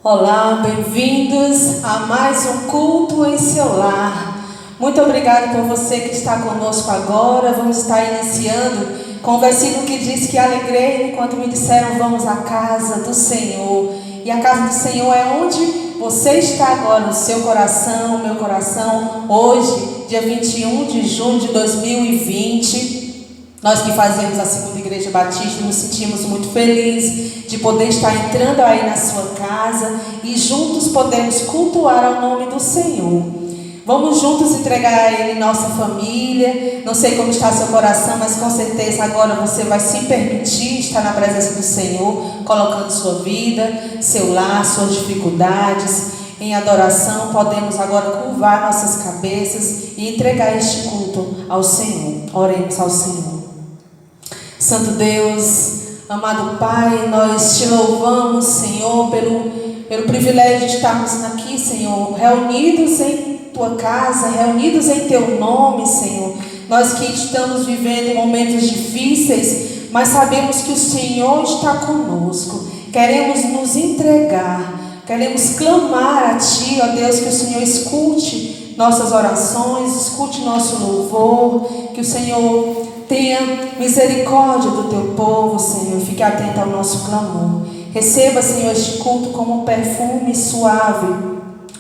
Olá, bem-vindos a mais um culto em seu lar. Muito obrigado por você que está conosco agora. Vamos estar iniciando com o versículo que diz que alegrei enquanto me disseram vamos à casa do Senhor. E a casa do Senhor é onde você está agora, no seu coração, no meu coração. Hoje, dia 21 de junho de 2020, nós que fazemos a Segunda Igreja Batista nos sentimos muito felizes de poder estar entrando aí na sua casa e juntos podemos cultuar ao nome do Senhor. Vamos juntos entregar a Ele nossa família. Não sei como está seu coração, mas com certeza agora você vai se permitir estar na presença do Senhor, colocando sua vida, seu lar, suas dificuldades. Em adoração, podemos agora curvar nossas cabeças e entregar este culto ao Senhor. Oremos ao Senhor. Santo Deus, amado Pai, nós te louvamos, Senhor, pelo privilégio de estarmos aqui, Senhor, reunidos em Tua casa, reunidos em Teu nome, Senhor. Nós que estamos vivendo momentos difíceis, mas sabemos que o Senhor está conosco. Queremos nos entregar, queremos clamar a Ti, ó Deus, que o Senhor escute nossas orações, escute nosso louvor, que o Senhor tenha misericórdia do Teu povo, Senhor, e fique atento ao nosso clamor. Receba, Senhor, este culto como um perfume suave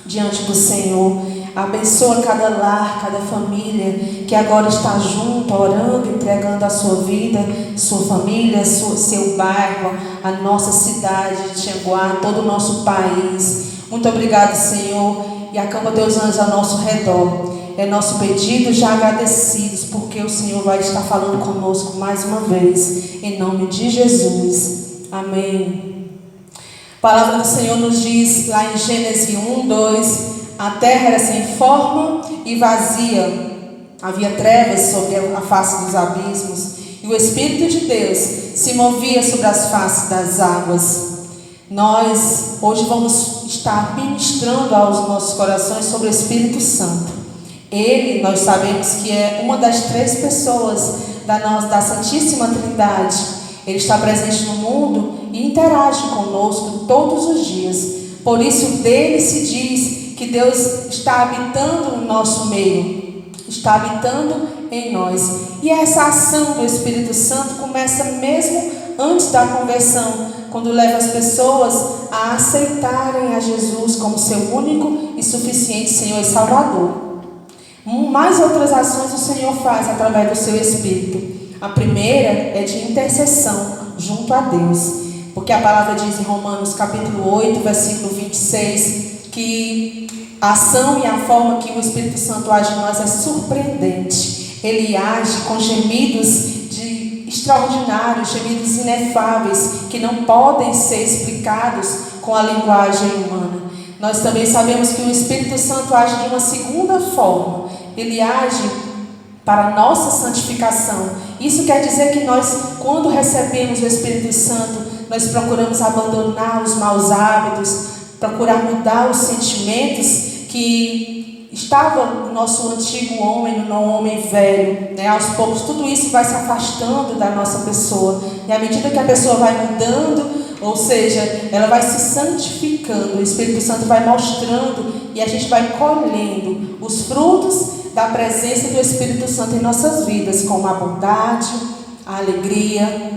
diante do Senhor. Abençoa cada lar, cada família que agora está junto, orando, entregando a sua vida, sua família, seu bairro, a nossa cidade de Tianguá, todo o nosso país. Muito obrigado, Senhor, e acampa Teus anjos ao nosso redor. É nosso pedido, já agradecidos, porque o Senhor vai estar falando conosco mais uma vez, em nome de Jesus. Amém. A palavra do Senhor nos diz lá em Gênesis 1, 2, a terra era sem forma e vazia, havia trevas sobre a face dos abismos, e o Espírito de Deus se movia sobre as faces das águas. Nós hoje vamos estar ministrando aos nossos corações sobre o Espírito Santo. Ele, nós sabemos que é uma das três pessoas da Santíssima Trindade. Ele está presente no mundo e interage conosco todos os dias. Por isso dele se diz que Deus está habitando no nosso meio, está habitando em nós. E essa ação do Espírito Santo começa mesmo antes da conversão, quando leva as pessoas a aceitarem a Jesus como seu único e suficiente Senhor e Salvador. Mais outras ações o Senhor faz através do seu Espírito. A primeira é de intercessão junto a Deus, porque a palavra diz em Romanos capítulo 8, versículo 26, que a ação e a forma que o Espírito Santo age em nós é surpreendente. Ele age com gemidos extraordinários, gemidos inefáveis, que não podem ser explicados com a linguagem humana. Nós também sabemos que o Espírito Santo age de uma segunda forma. Ele age para a nossa santificação. Isso quer dizer que nós, quando recebemos o Espírito Santo, nós procuramos abandonar os maus hábitos, procurar mudar os sentimentos que estavam no nosso antigo homem, no homem velho, né? Aos poucos tudo isso vai se afastando da nossa pessoa. E à medida que a pessoa vai mudando, ou seja, ela vai se santificando, o Espírito Santo vai mostrando e a gente vai colhendo os frutos da presença do Espírito Santo em nossas vidas, como a bondade, a alegria,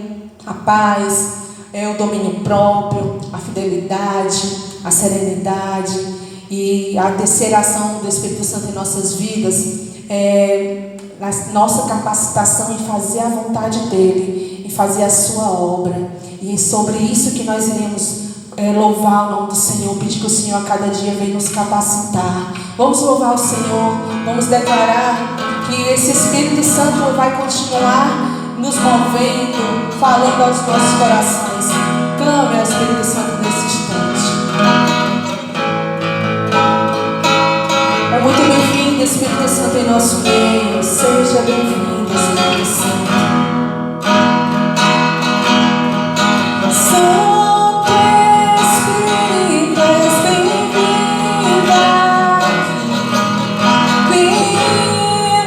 a paz, o domínio próprio, a fidelidade, a serenidade. E a terceira ação do Espírito Santo em nossas vidas é a nossa capacitação em fazer a vontade dele, em fazer a sua obra. E é sobre isso que nós iremos louvar o nome do Senhor, pedir que o Senhor a cada dia venha nos capacitar. Vamos louvar o Senhor, vamos declarar que esse Espírito Santo vai continuar nos movendo, falando aos nossos corações. Clame ao Espírito Santo nesse instante. É muito bem-vindo, Espírito Santo, em nosso meio. Seja bem-vindo, Espírito Santo. Santo Espírito, és bem-vindo aqui. Vem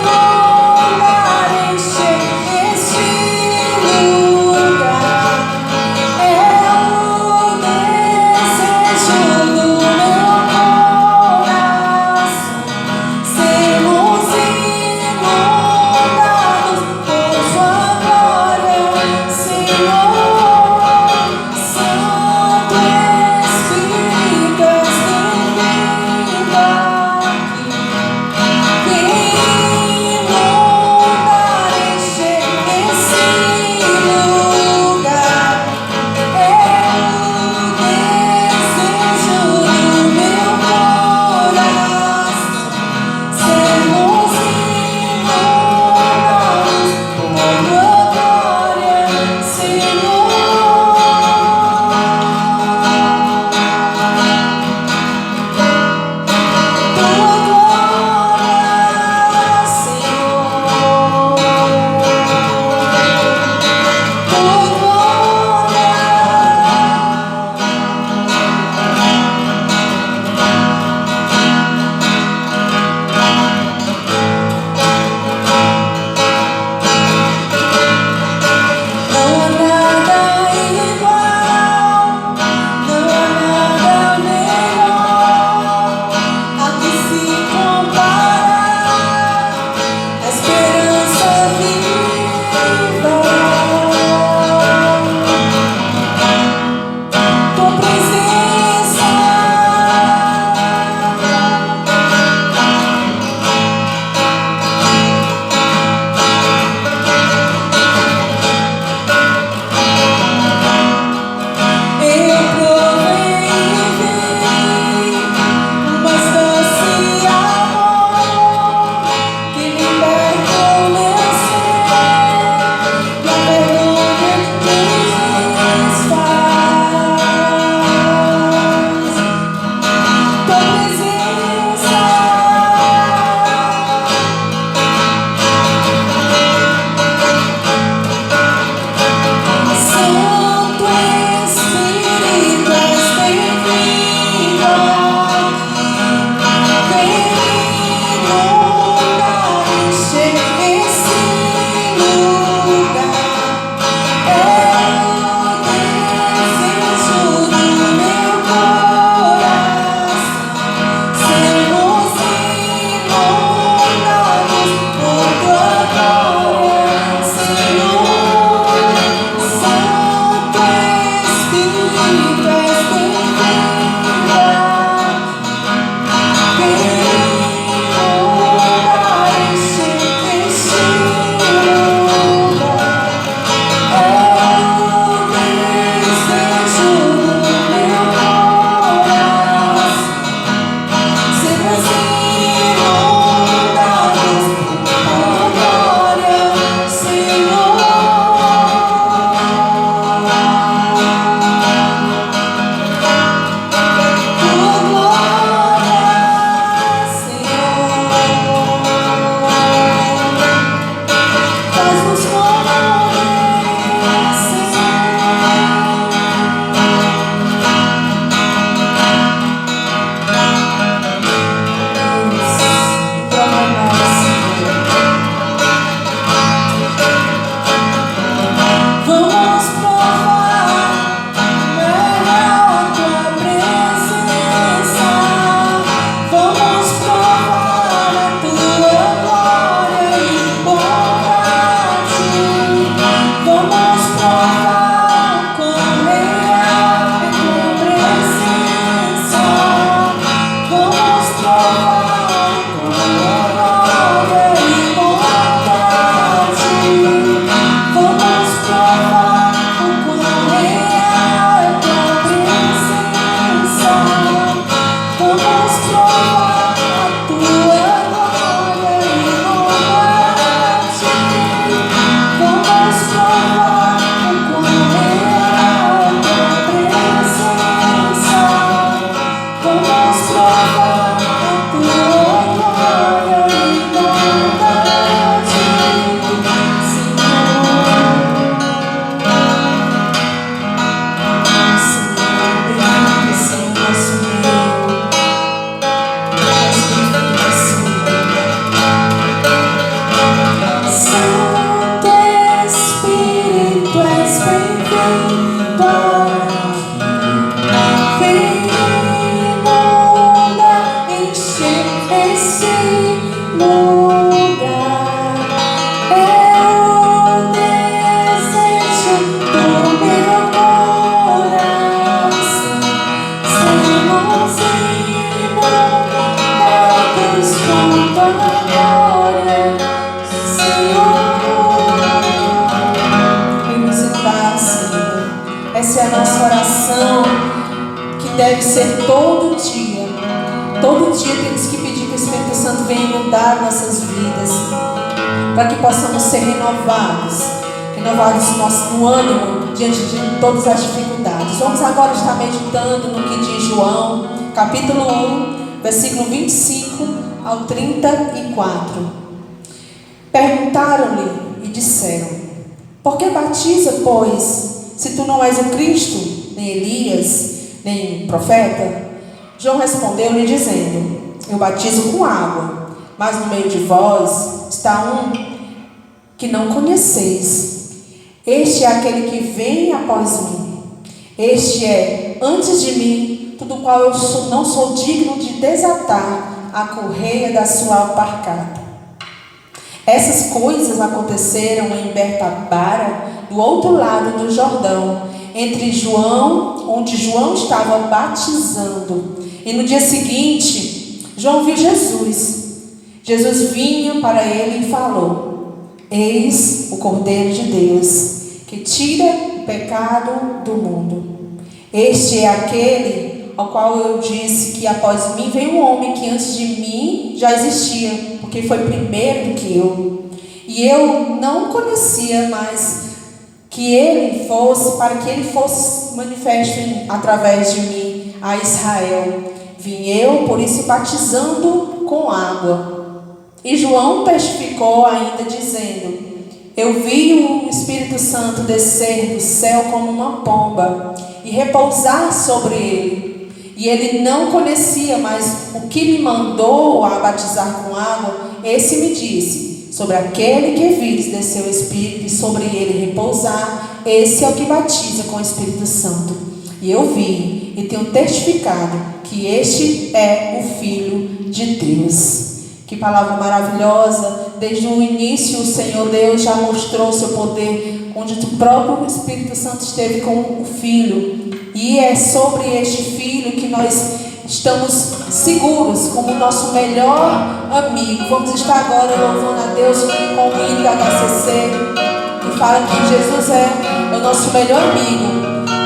morar, encher este lugar. É o Essa é a nossa oração, que deve ser todo dia. Todo dia temos que pedir que o Espírito Santo venha inundar nossas vidas, para que possamos ser renovados no ânimo diante de todas as dificuldades. Vamos agora estar meditando no que diz João, capítulo 1, versículo 25 ao 34. Perguntaram-lhe e disseram: por que batiza, pois, se tu não és o Cristo, nem Elias, nem profeta? João respondeu-lhe dizendo: eu batizo com água, mas no meio de vós está um que não conheceis. Este é aquele que vem após mim. Este é antes de mim, tudo qual eu não sou digno de desatar a correia da sua alpargata. Essas coisas aconteceram em Betabara, do outro lado do Jordão, onde João estava batizando. E no dia seguinte, João viu Jesus. Jesus vinha para ele e falou: eis o Cordeiro de Deus, que tira o pecado do mundo. Este é aquele ao qual eu disse que após mim veio um homem que antes de mim já existia, porque foi primeiro do que eu. E eu não conhecia, mas para que ele fosse manifesto através de mim a Israel. Vim eu, por isso, batizando com água. E João testificou ainda, dizendo: eu vi o Espírito Santo descer do céu como uma pomba e repousar sobre ele. E ele não conhecia, mas o que me mandou a batizar com água, esse me disse: sobre aquele que vires descer o Espírito e sobre ele repousar, esse é o que batiza com o Espírito Santo. E eu vi e tenho testificado que este é o Filho de Deus. Que palavra maravilhosa! Desde o início o Senhor Deus já mostrou o seu poder, onde o próprio Espírito Santo esteve com o Filho. E é sobre este Filho que nós estamos seguros como o nosso melhor amigo. Vamos estar agora louvando a Deus com o hino da HCC, que fala que Jesus é o nosso melhor amigo.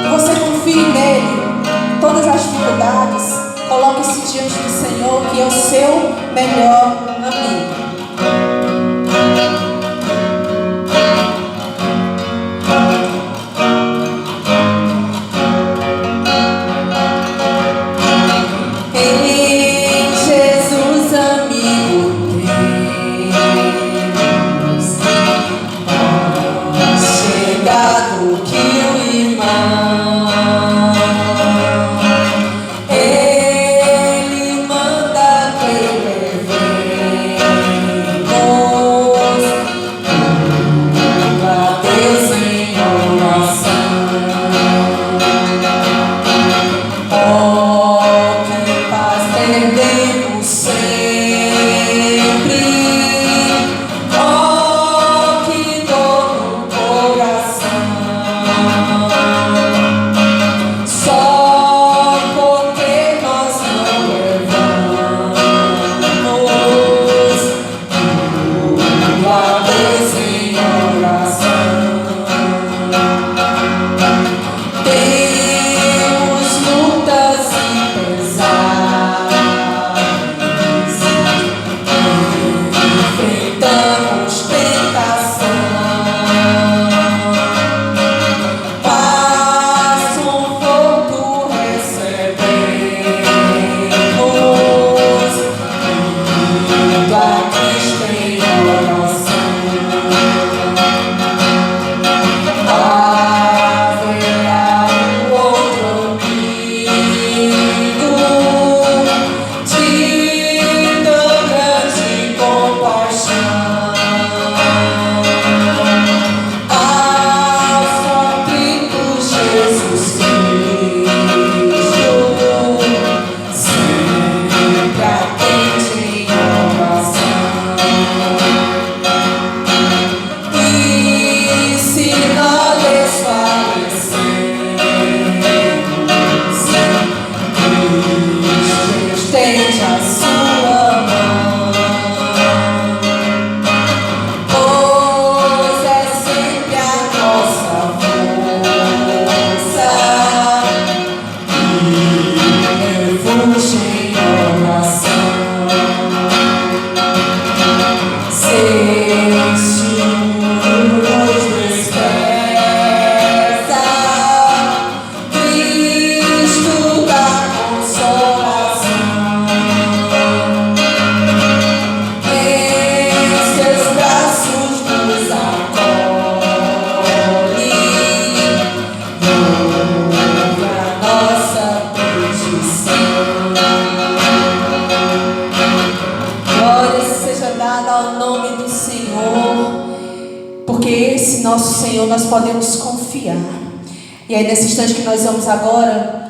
Que você confie nele em todas as dificuldades. Coloque-se diante do Senhor, que é o seu melhor amigo. Ele manda que ele vem. ao nome do Senhor, porque esse nosso Senhor nós podemos confiar. E aí nesse instante que nós vamos agora,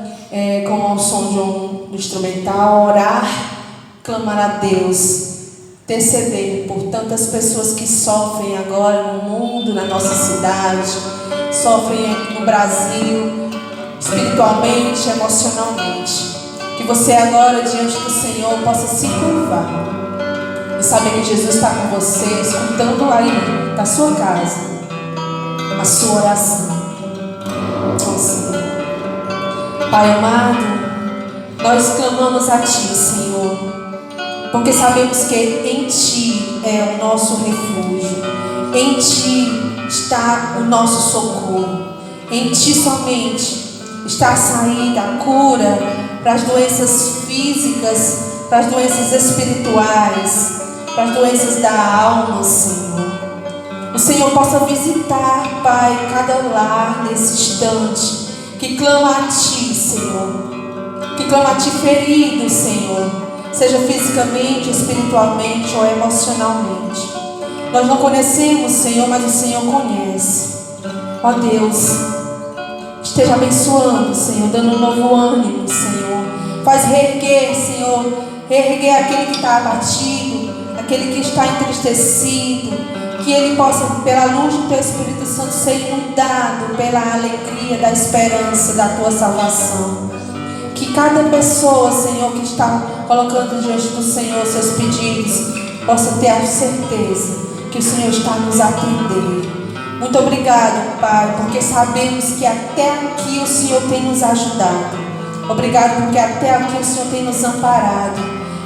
com o som do instrumental, orar, clamar a Deus, interceder por tantas pessoas que sofrem agora no mundo, na nossa cidade, sofrem aqui no Brasil, espiritualmente, emocionalmente. Que você agora diante do Senhor possa se curvar e saber que Jesus está com você, escutando aí da sua casa a sua oração. Senhor. Pai amado, nós clamamos a Ti, Senhor, porque sabemos que em Ti é o nosso refúgio, em Ti está o nosso socorro, em Ti somente está a saída, a cura para as doenças físicas, para as doenças espirituais, para as doenças da alma, Senhor. O Senhor possa visitar, Pai, cada lar nesse instante, que clama a Ti, Senhor, que clama a Ti ferido, Senhor, seja fisicamente, espiritualmente ou emocionalmente. Nós não conhecemos, Senhor, mas o Senhor conhece. Ó Deus, esteja abençoando, Senhor, dando um novo ânimo, Senhor. Faz reerguer, Senhor, reerguer aquele que está abatido, aquele que está entristecido, que ele possa, pela luz do Teu Espírito Santo, ser inundado pela alegria da esperança da Tua salvação. Que cada pessoa, Senhor, que está colocando diante do Senhor seus pedidos, possa ter a certeza que o Senhor está nos atendendo. Muito obrigado, Pai, porque sabemos que até aqui o Senhor tem nos ajudado. Obrigado porque até aqui o Senhor tem nos amparado.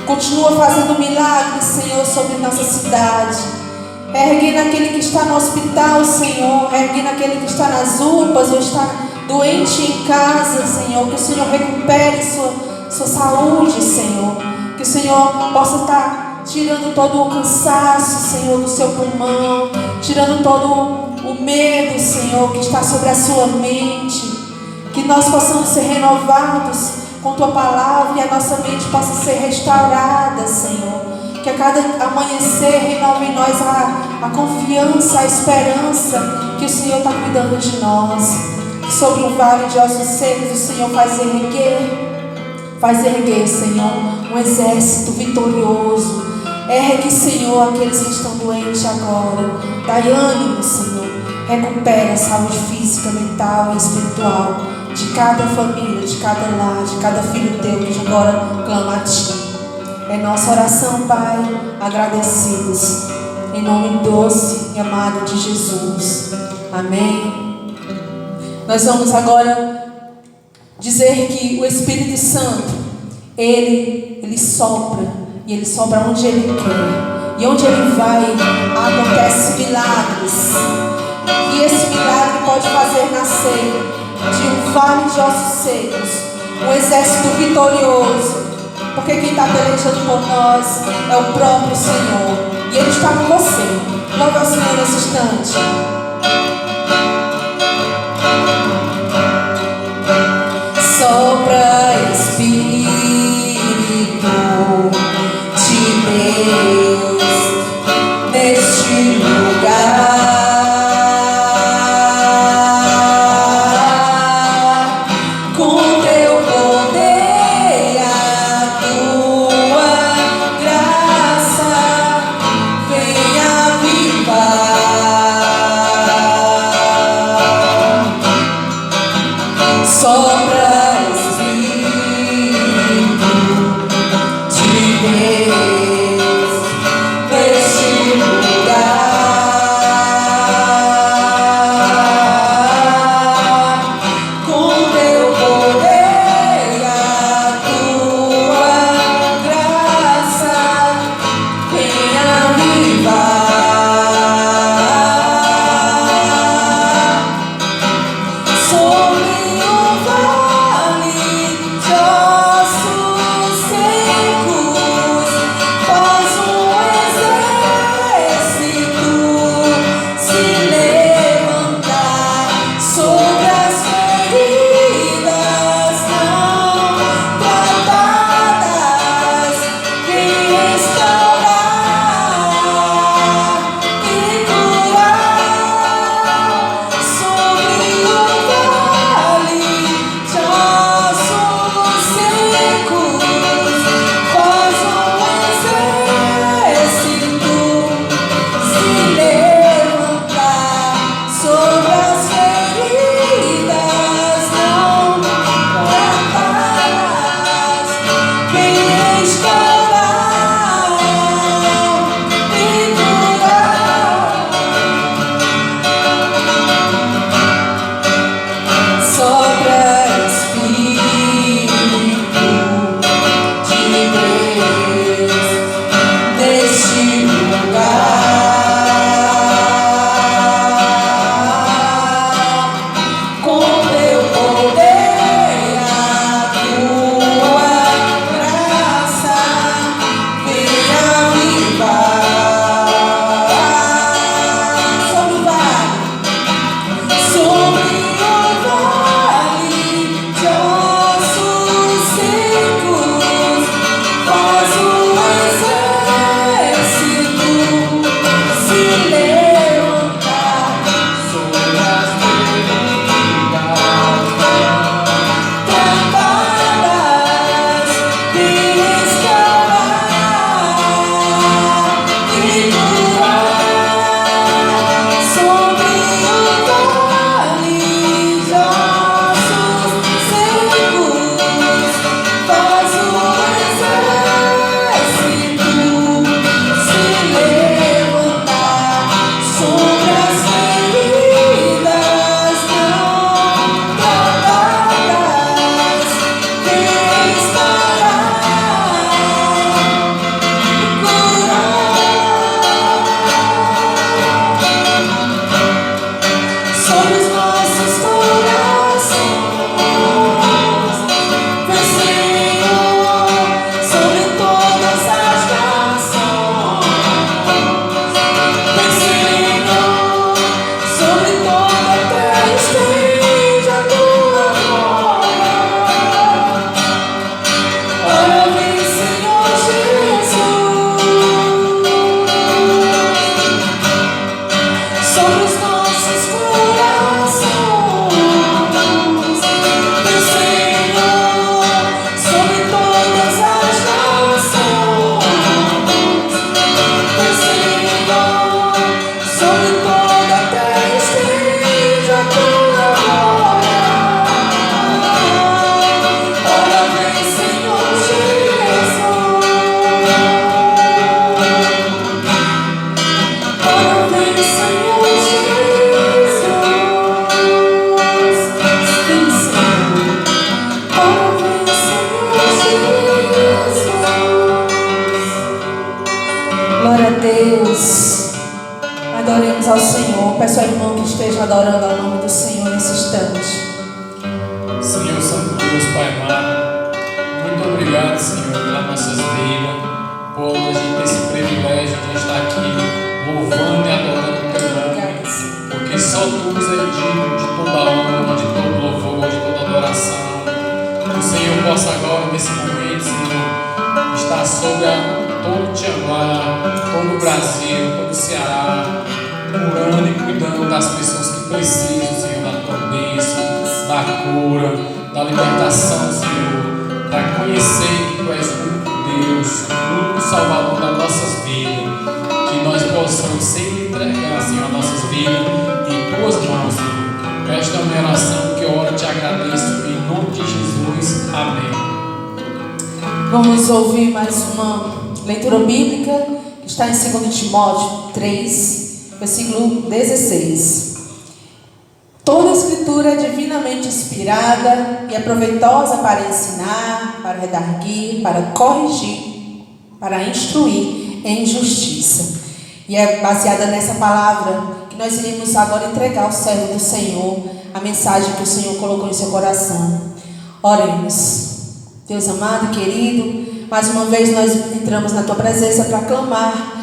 Continua fazendo milagres, Senhor, sobre nossa cidade. Ergue naquele que está no hospital, Senhor. Ergue naquele que está nas UPAs ou está doente em casa, Senhor. Que o Senhor recupere sua saúde, Senhor. Que o Senhor possa estar tirando todo o cansaço, Senhor, do seu pulmão. Tirando todo o medo, Senhor, que está sobre a sua mente. Que nós possamos ser renovados com Tua palavra e a nossa mente possa ser restaurada, Senhor. Que a cada amanhecer renove em nós a confiança, a esperança que o Senhor está cuidando de nós. Sobre o vale de ossos secos, o Senhor faz erguer, Senhor, um exército vitorioso. Ergue, Senhor, aqueles que estão doentes agora. Dai ânimo, Senhor. Recupera a saúde física, mental e espiritual de cada família, de cada lar, de cada filho Teu que agora clama a Ti. É nossa oração, Pai, agradecidos, em nome doce e amado de Jesus. Amém. Nós vamos agora dizer que o Espírito Santo, Ele sopra, e Ele sopra onde Ele quer. E onde Ele vai, acontece milagres. E esse milagre pode fazer nascer de um vale de ossos secos um exército vitorioso. Porque quem está pelejando por nós é o próprio Senhor. E Ele está com você. Louva ao Senhor nesse instante. Sopra, Espírito de Deus, neste lugar. Lugar. Peço ao irmão que esteja adorando ao nome do Senhor nesse instante. Senhor Santo Deus, Pai amado, muito obrigado, Senhor, pelas nossas vidas, por a gente ter esse privilégio de estar aqui louvando e adorando o Teu nome, porque só Tu é digno de toda honra, de todo louvor, de toda adoração. Que o Senhor possa agora, nesse momento, Senhor, estar sobre todo o Tianguá, todo o Brasil, todo o Ceará, curando e cuidando das pessoas que precisam, Senhor, da Tua bênção, da cura, da libertação, Senhor, para conhecer que Tu és o único Deus, o único Salvador das nossas vidas, que nós possamos sempre entregar, Senhor, as nossas vidas em Tuas mãos, Senhor. Esta é a minha oração que eu oro e Te agradeço, em nome de Jesus. Amém. Vamos ouvir mais uma leitura bíblica que está em 2 Timóteo 3, versículo 16. Toda a escritura é divinamente inspirada e é proveitosa para ensinar, para redarguir, para corrigir, para instruir em justiça. E é baseada nessa palavra que nós iremos agora entregar ao servo do Senhor a mensagem que o Senhor colocou em seu coração. Oremos. Deus amado e querido, mais uma vez nós entramos na Tua presença para clamar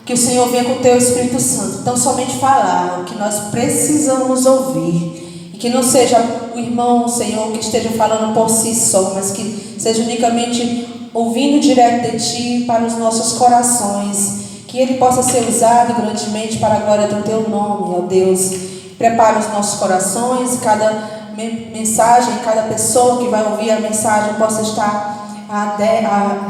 que o Senhor venha com o Teu Espírito Santo, tão somente falar o que nós precisamos ouvir. E que não seja o irmão, Senhor, que esteja falando por si só, mas que seja unicamente ouvindo direto de Ti para os nossos corações. Que ele possa ser usado grandemente para a glória do Teu nome, ó Deus. Prepara os nossos corações, cada mensagem, cada pessoa que vai ouvir a mensagem possa estar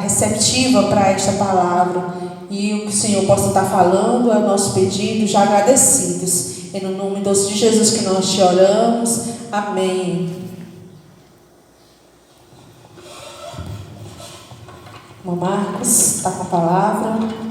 receptiva para esta palavra. E o que o Senhor possa estar falando é o nosso pedido, já agradecidos. É no nome doce de Jesus que nós te oramos. Amém. Irmão Marcos, está com a palavra.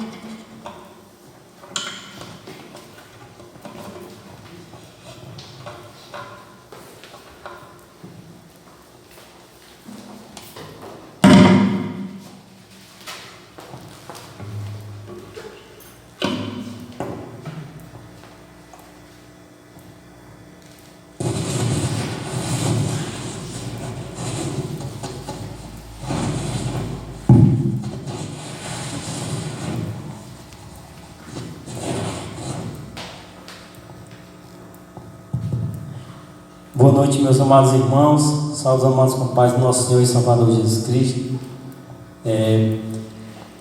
Boa noite, meus amados irmãos, salve amados com paz do nosso Senhor e Salvador Jesus Cristo.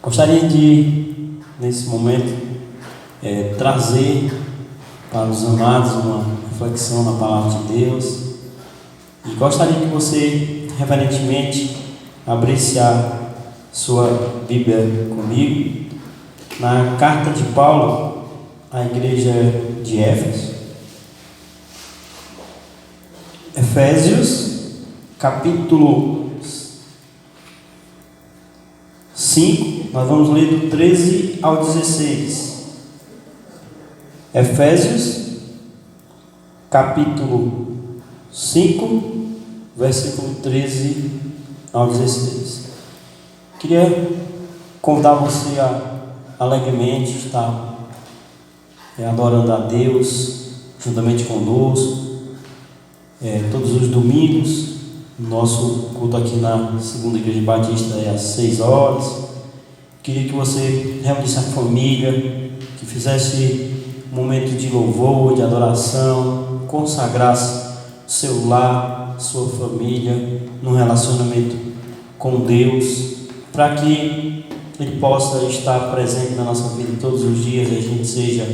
Gostaria de, nesse momento, trazer para os amados uma reflexão na palavra de Deus. E gostaria que você, reverentemente, abrisse a sua Bíblia comigo na carta de Paulo à igreja de Éfeso, Efésios, capítulo 5, nós vamos ler do 13 ao 16. Efésios, capítulo 5, versículo 13 ao 16. Queria convidar você a alegremente estar adorando a Deus juntamente conosco, todos os domingos. Nosso culto aqui na Segunda Igreja Batista é às 6 horas. Queria que você reunisse a família, que fizesse um momento de louvor, de adoração, consagrasse seu lar, sua família, num relacionamento com Deus, para que Ele possa estar presente na nossa vida todos os dias, e a gente seja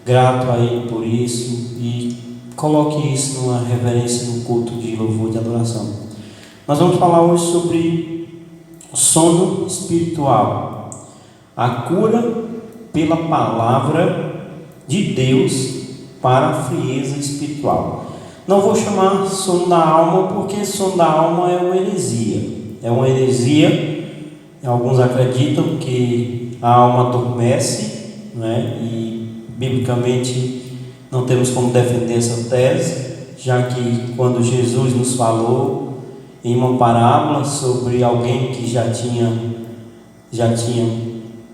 grato a Ele por isso, e coloque isso numa reverência, num culto de louvor, de adoração. Nós vamos falar hoje sobre o sono espiritual, a cura pela palavra de Deus para a frieza espiritual. Não vou chamar sono da alma, porque sono da alma é uma heresia. É uma heresia. Alguns acreditam que a alma adormece, né? E biblicamente não temos como defender essa tese, já que quando Jesus nos falou em uma parábola sobre alguém que já tinha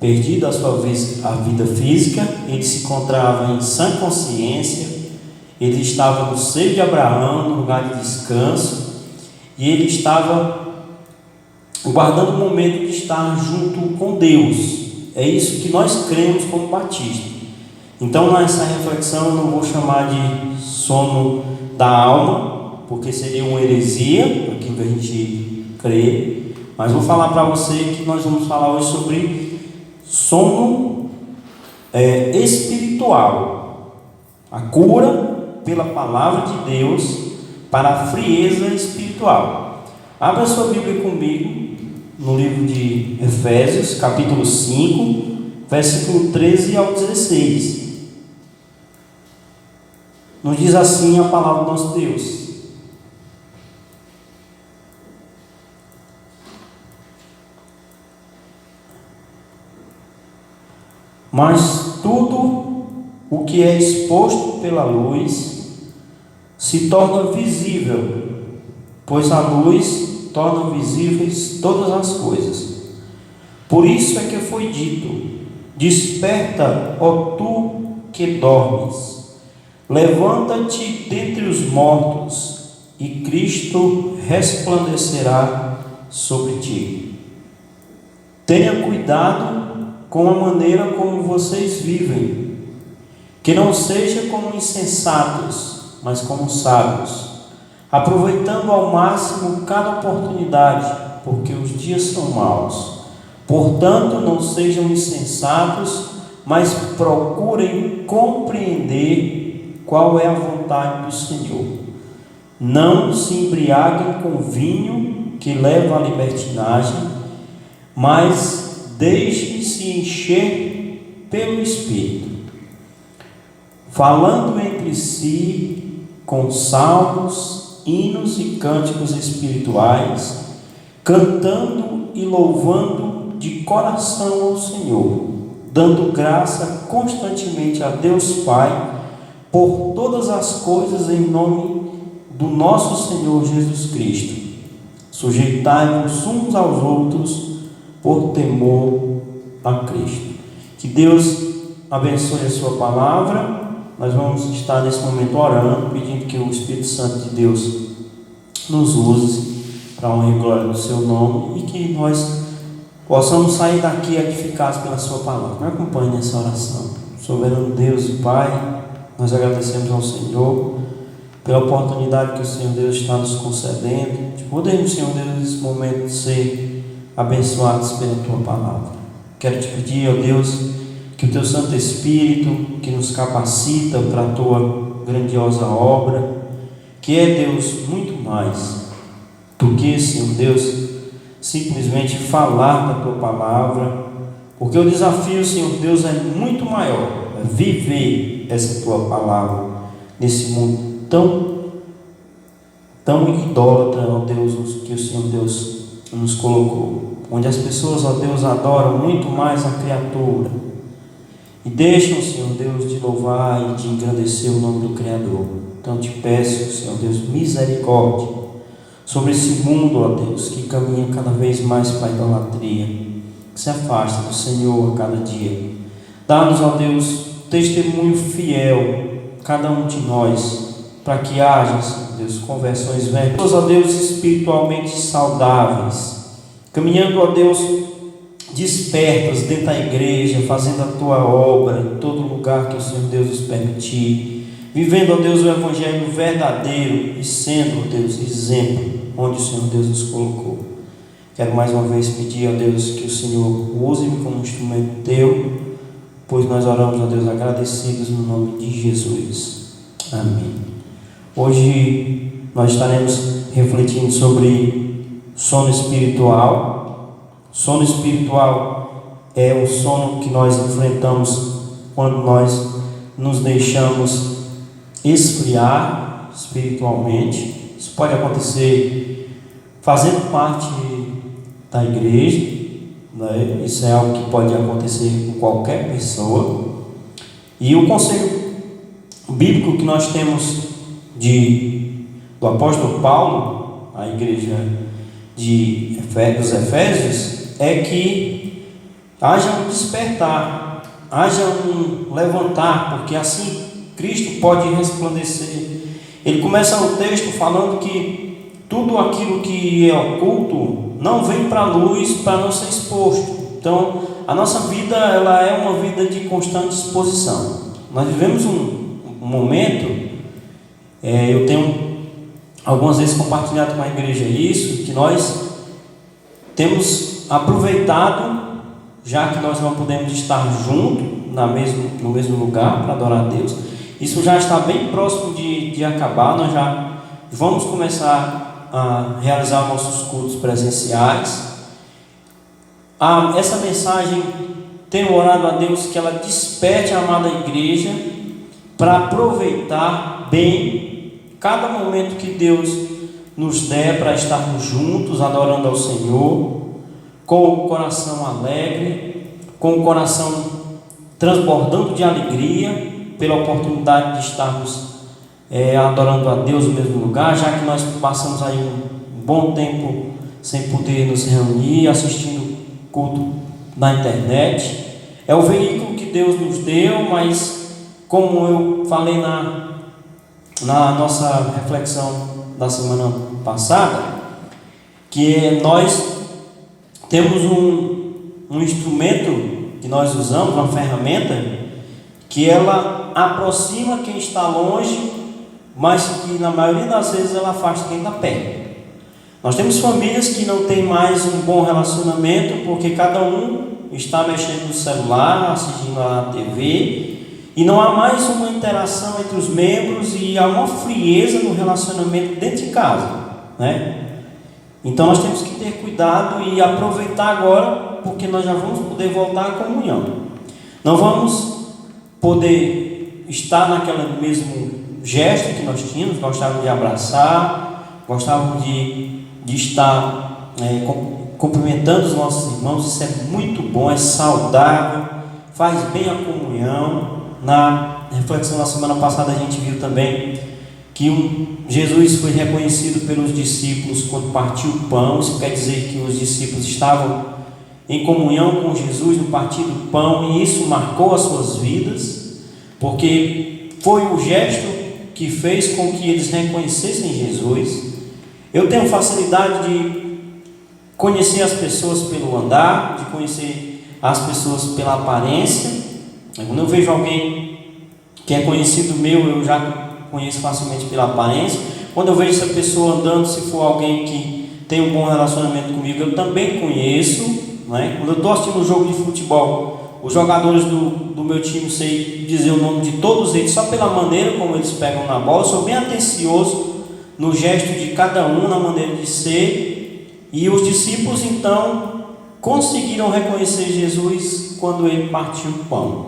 perdido a sua vida física, ele se encontrava em sã consciência, ele estava no seio de Abraão, no lugar de descanso, e ele estava guardando o momento de estar junto com Deus. É isso que nós cremos como batistas. Então, nessa reflexão, eu não vou chamar de sono da alma, porque seria uma heresia, aquilo que a gente crê, mas vou falar para você que nós vamos falar hoje sobre sono espiritual, a cura pela palavra de Deus para a frieza espiritual. Abra sua Bíblia comigo no livro de Efésios, capítulo 5, versículo 13 ao 16. Nos diz assim a palavra do nosso Deus: mas tudo o que é exposto pela luz se torna visível, pois a luz torna visíveis todas as coisas. Por isso é que foi dito: desperta, ó tu que dormes, levanta-te dentre os mortos, e Cristo resplandecerá sobre ti. Tenha cuidado com a maneira como vocês vivem, que não seja como insensatos, mas como sábios, aproveitando ao máximo cada oportunidade, porque os dias são maus. Portanto, não sejam insensatos, mas procurem compreender qual é a vontade do Senhor. Não se embriaguem com vinho, que leva à libertinagem, mas deixem-se encher pelo Espírito, falando entre si com salmos, hinos e cânticos espirituais, cantando e louvando de coração ao Senhor, dando graça constantemente a Deus Pai por todas as coisas, em nome do nosso Senhor Jesus Cristo. Sujeitai-vos uns aos outros por temor a Cristo. Que Deus abençoe a sua palavra. Nós vamos estar nesse momento orando, pedindo que o Espírito Santo de Deus nos use para a honra e glória do seu nome, e que nós possamos sair daqui edificados pela sua palavra. Me acompanhe nessa oração. Soberano Deus e Pai, nós agradecemos ao Senhor pela oportunidade que o Senhor Deus está nos concedendo, de podermos, Senhor Deus, nesse momento ser abençoados pela tua palavra. Quero te pedir, ó Deus, que o teu Santo Espírito, que nos capacita para a tua grandiosa obra, que é, Deus, muito mais do que, Senhor Deus, simplesmente falar da tua palavra, Porque o desafio, Senhor Deus, é muito maior, é viver essa tua palavra nesse mundo tão idólatra, ó Deus, que o Senhor Deus nos colocou, onde as pessoas, ó Deus, adoram muito mais a criatura e deixam, Senhor Deus, de louvar e de engrandecer o nome do Criador. Então te peço, Senhor Deus, misericórdia sobre esse mundo, ó Deus, que caminha cada vez mais para a idolatria, que se afasta do Senhor a cada dia. Dá-nos, ó Deus, testemunho fiel, cada um de nós, para que haja, Senhor Deus, conversões verdadeiras, ó Deus, espiritualmente saudáveis, caminhando, ó Deus, despertas dentro da igreja, fazendo a tua obra em todo lugar que o Senhor Deus nos permitir, vivendo, ó Deus, o evangelho verdadeiro e sendo, ó Deus, exemplo onde o Senhor Deus nos colocou. Quero mais uma vez pedir, ó Deus, que o Senhor use-me como instrumento teu, pois nós oramos, ó Deus, agradecidos no nome de Jesus. Amém. Hoje nós estaremos refletindo sobre sono espiritual. Sono espiritual é o sono que nós enfrentamos quando nós nos deixamos esfriar espiritualmente. Isso pode acontecer fazendo parte da igreja, né? Isso é algo que pode acontecer com qualquer pessoa. E o conselho bíblico que nós temos do apóstolo Paulo, a igreja dos Efésios, é que haja um despertar, haja um levantar, porque assim Cristo pode resplandecer. Ele começa o texto falando que tudo aquilo que é oculto não vem para a luz para não ser exposto. Então, a nossa vida, ela é uma vida de constante exposição. Nós vivemos um momento, eu tenho algumas vezes compartilhado com a igreja isso, que nós temos aproveitado, já que nós não podemos estar juntos no mesmo lugar para adorar a Deus. Isso já está bem próximo de acabar. Nós já vamos começar a realizar nossos cultos presenciais. Essa mensagem, tenho orado a Deus que ela desperte a amada igreja para aproveitar bem cada momento que Deus nos der para estarmos juntos adorando ao Senhor, com o coração alegre, com o coração transbordando de alegria pela oportunidade de estarmos adorando a Deus no mesmo lugar, já que nós passamos aí um bom tempo sem poder nos reunir, assistindo culto na internet. É o veículo que Deus nos deu, mas como eu falei na nossa reflexão da semana passada, que nós temos um instrumento que nós usamos, uma ferramenta, que ela aproxima quem está longe, mas que na maioria das vezes ela afasta quem está perto. Nós temos famílias que não têm mais um bom relacionamento, porque cada um está mexendo no celular, assistindo a TV, e não há mais uma interação entre os membros, e há uma frieza no relacionamento dentro de casa, né? Então nós temos que ter cuidado e aproveitar agora, porque nós já vamos poder voltar à comunhão. Não vamos poder estar naquele mesmo gesto que nós tínhamos, gostávamos de abraçar, gostávamos de estar cumprimentando os nossos irmãos. Isso é muito bom, é saudável, faz bem a comunhão. Na reflexão da semana passada a gente viu também que Jesus foi reconhecido pelos discípulos quando partiu o pão. Isso quer dizer que os discípulos estavam em comunhão com Jesus no partir do pão, e isso marcou as suas vidas, porque foi o gesto que fez com que eles reconhecessem Jesus. Eu tenho facilidade de conhecer as pessoas pelo andar, de conhecer as pessoas pela aparência. Quando eu vejo alguém que é conhecido meu, eu já conheço facilmente pela aparência. Quando eu vejo essa pessoa andando, se for alguém que tem um bom relacionamento comigo, eu também conheço, né? Quando eu estou assistindo um jogo de futebol, os jogadores do meu time, sei dizer o nome de todos eles só pela maneira como eles pegam na bola. Eu sou bem atencioso no gesto de cada um, na maneira de ser. E os discípulos então conseguiram reconhecer Jesus quando ele partiu o pão.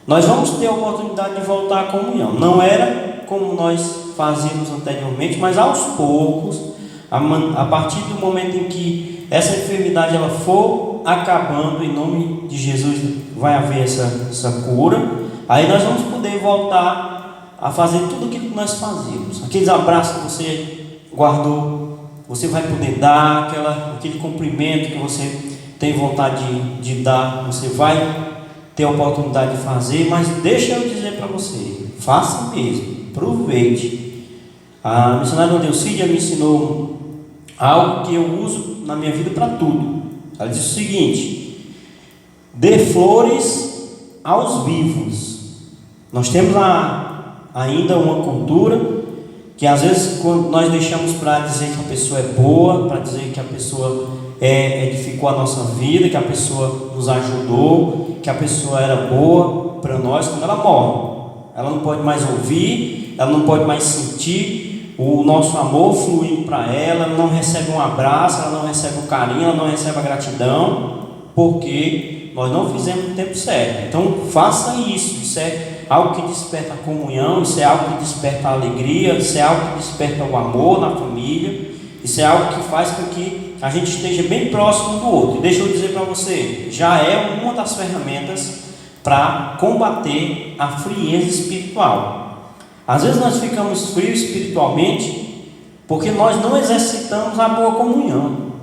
Nós vamos ter a oportunidade de voltar à comunhão. Não era como nós fazíamos anteriormente, mas aos poucos, a partir do momento em que essa enfermidade ela for acabando, em nome de Jesus vai haver essa cura, aí nós vamos poder voltar a fazer tudo aquilo que nós fazíamos. Aqueles abraços que você guardou, você vai poder dar, aquele cumprimento que você tem vontade de dar, você vai ter a oportunidade de fazer, mas deixa eu dizer para você, faça mesmo, aproveite. A missionária Deusídia me ensinou algo que eu uso na minha vida para tudo. Ela disse o seguinte: dê flores aos vivos. Nós temos ainda uma cultura que às vezes quando nós deixamos para dizer que a pessoa é boa, para dizer que a pessoa edificou a nossa vida, que a pessoa nos ajudou, que a pessoa era boa para nós, quando ela morre, ela não pode mais ouvir, ela não pode mais sentir o nosso amor fluindo para ela, ela não recebe um abraço, ela não recebe um carinho, ela não recebe a gratidão, porque nós não fizemos no tempo certo. Então faça isso. Isso é algo que desperta a comunhão, isso é algo que desperta a alegria, isso é algo que desperta o amor na família, isso é algo que faz com que a gente esteja bem próximo do outro. E deixa eu dizer para você, já é uma das ferramentas para combater a frieza espiritual. Às vezes nós ficamos frios espiritualmente porque nós não exercitamos a boa comunhão.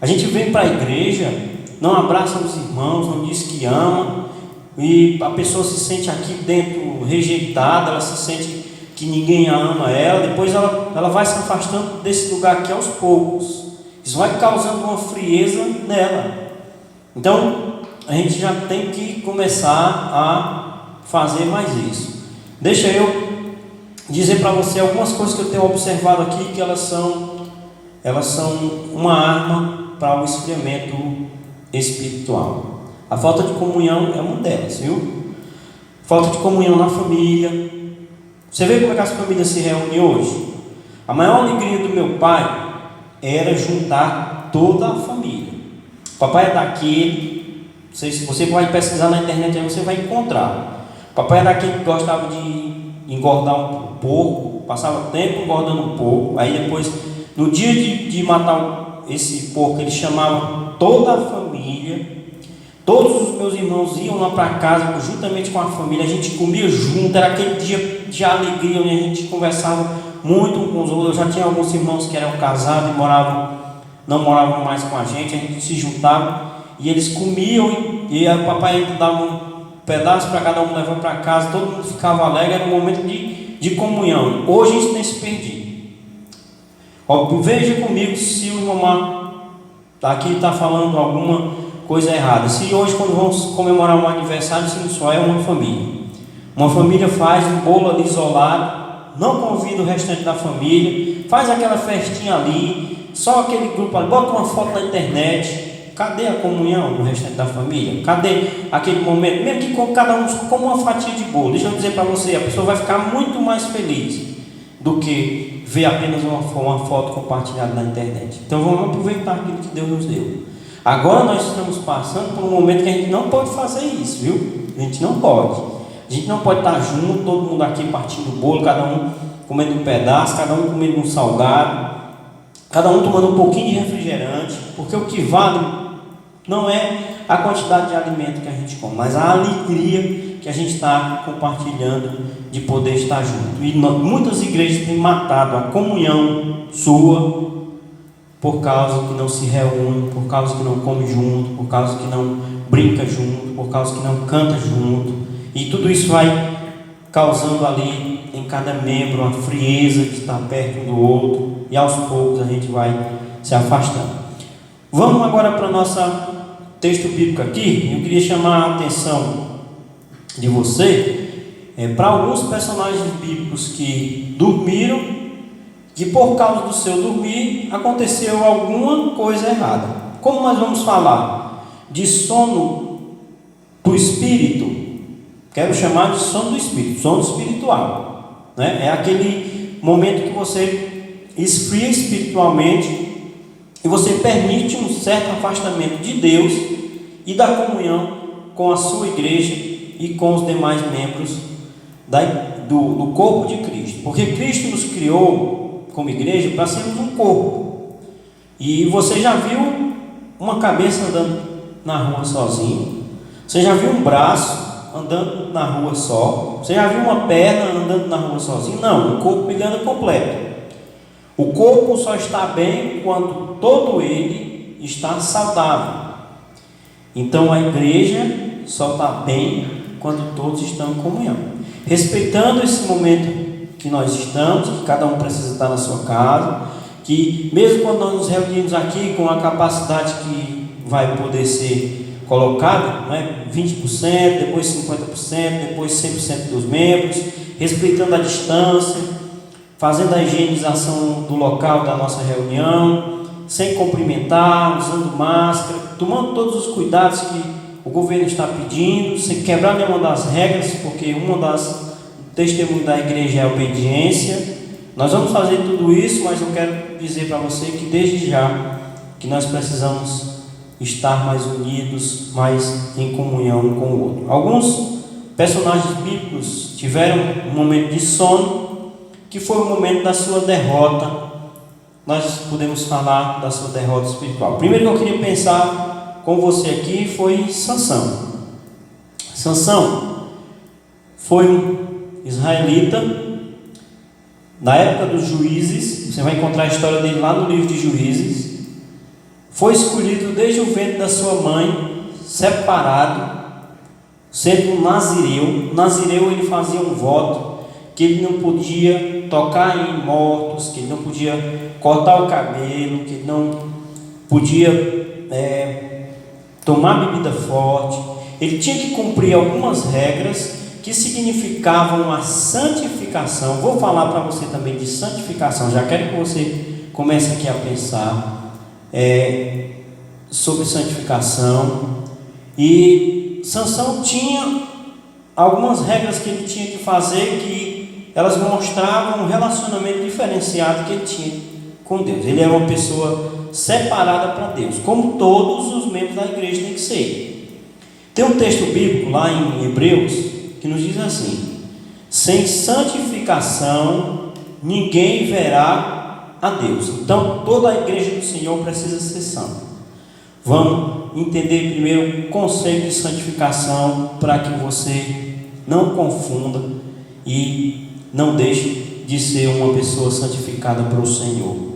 A gente vem para a igreja, não abraça os irmãos, não diz que ama, e a pessoa se sente aqui dentro rejeitada, ela se sente que ninguém ama ela, depois ela vai se afastando desse lugar aqui aos poucos. Isso vai causando uma frieza nela. Então a gente já tem que começar a fazer mais isso. Deixa eu dizer para você algumas coisas que eu tenho observado aqui, que elas são uma arma para o esfriamento espiritual. A falta de comunhão é uma delas, viu? Falta de comunhão na família. Você vê como é que as famílias se reúnem hoje? A maior alegria do meu pai era juntar toda a família. O papai é daquele, você pode pesquisar na internet, aí você vai encontrar. O papai é daquele que gostava de engordar um porco, passava tempo engordando um porco, aí depois, no dia de matar esse porco, ele chamava toda a família. Todos os meus irmãos iam lá para casa, juntamente com a família, a gente comia junto, era aquele dia de alegria, onde a gente conversava muito com os outros. Eu já tinha alguns irmãos que eram casados e não moravam mais com a gente se juntava, e eles comiam, e o papai dava um pedaço para cada um levar para casa, todo mundo ficava alegre, era um momento de comunhão. Hoje isso tem se perdido. Veja comigo se o irmão aqui está falando alguma coisa errada. Se hoje, quando vamos comemorar um aniversário, se não só é uma família faz um bolo ali isolado, não convida o restante da família, faz aquela festinha ali, só aquele grupo ali, bota uma foto na internet. Cadê a comunhão do restante da família? Cadê aquele momento, mesmo que cada um come uma fatia de bolo? Deixa eu dizer para você, a pessoa vai ficar muito mais feliz do que ver apenas uma foto compartilhada na internet. Então vamos aproveitar aquilo que Deus nos deu. Agora nós estamos passando por um momento que a gente não pode fazer isso, viu? A gente não pode. A gente não pode estar junto, todo mundo aqui partindo o bolo, cada um comendo um pedaço, cada um comendo um salgado, cada um tomando um pouquinho de refrigerante, porque o que vale não é a quantidade de alimento que a gente come, mas a alegria que a gente está compartilhando de poder estar junto. E muitas igrejas têm matado a comunhão sua, por causa que não se reúne, por causa que não come junto, por causa que não brinca junto, por causa que não canta junto. E tudo isso vai causando ali em cada membro uma frieza de estar perto um do outro, e aos poucos a gente vai se afastando. Vamos agora para o nosso texto bíblico aqui. Eu queria chamar a atenção de você para alguns personagens bíblicos que dormiram, que por causa do seu dormir aconteceu alguma coisa errada. Como nós vamos falar de sono do espírito, quero chamar de sono do espírito, sono espiritual, né? É aquele momento que você esfria espiritualmente e você permite um certo afastamento de Deus e da comunhão com a sua igreja e com os demais membros do corpo de Cristo. Porque Cristo nos criou como igreja para sermos um corpo. E você já viu uma cabeça andando na rua sozinho? Você já viu um braço andando na rua só? Você já viu uma perna andando na rua sozinho? Não, o corpo ele anda completo. O corpo só está bem quando todo ele está saudável. Então a igreja só está bem quando todos estão em comunhão. Respeitando esse momento que nós estamos, que cada um precisa estar na sua casa, que mesmo quando nós nos reunimos aqui com a capacidade que vai poder ser colocada, né, 20%, depois 50%, depois 100% dos membros, respeitando a distância, fazendo a higienização do local da nossa reunião, sem cumprimentar, usando máscara, tomando todos os cuidados que o governo está pedindo, sem quebrar nenhuma das regras, porque uma das testemunhos da igreja é a obediência. Nós vamos fazer tudo isso, mas eu quero dizer para você que desde já que nós precisamos estar mais unidos, mais em comunhão um com o outro. Alguns personagens bíblicos tiveram um momento de sono, que foi o momento da sua derrota. Nós podemos falar da sua derrota espiritual. Primeiro que eu queria pensar com você aqui foi Sansão. Sansão foi um israelita na época dos juízes. Você vai encontrar a história dele lá no livro de Juízes. Foi escolhido desde o ventre da sua mãe, separado, sendo um nazireu. O nazireu ele fazia um voto que ele não podia tocar em mortos, que ele não podia cortar o cabelo, que ele não podia tomar bebida forte. Ele tinha que cumprir algumas regras que significavam a santificação. Vou falar para você também de santificação. Já quero que você comece aqui a pensar sobre santificação. E Sansão tinha algumas regras que ele tinha que fazer, que elas mostravam um relacionamento diferenciado que ele tinha com Deus. Ele era uma pessoa separada para Deus, como todos os membros da igreja têm que ser. Tem um texto bíblico lá em Hebreus que nos diz assim: sem santificação ninguém verá a Deus. Então toda a igreja do Senhor precisa ser santa. Vamos entender primeiro o conceito de santificação, para que você não confunda e não deixe de ser uma pessoa santificada para o Senhor.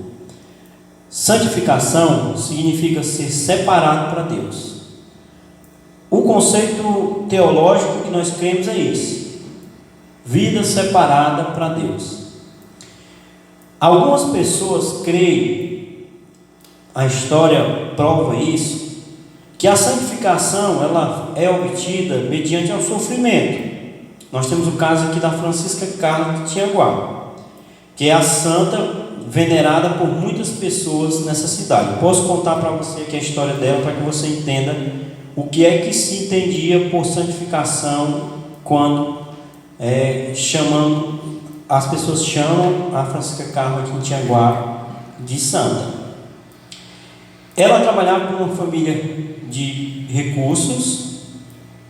Santificação significa ser separado para Deus. O conceito teológico que nós cremos é esse: vida separada para Deus. Algumas pessoas creem, a história prova isso, que a santificação ela é obtida mediante o sofrimento. Nós temos o caso aqui da Francisca Carla de Tianguá, que é a santa venerada por muitas pessoas nessa cidade. Posso contar para você aqui a história dela, para que você entenda o que é que se entendia por santificação quando as pessoas chamam a Francisca Carla de Tianguá de santa. Ela trabalhava com uma família de recursos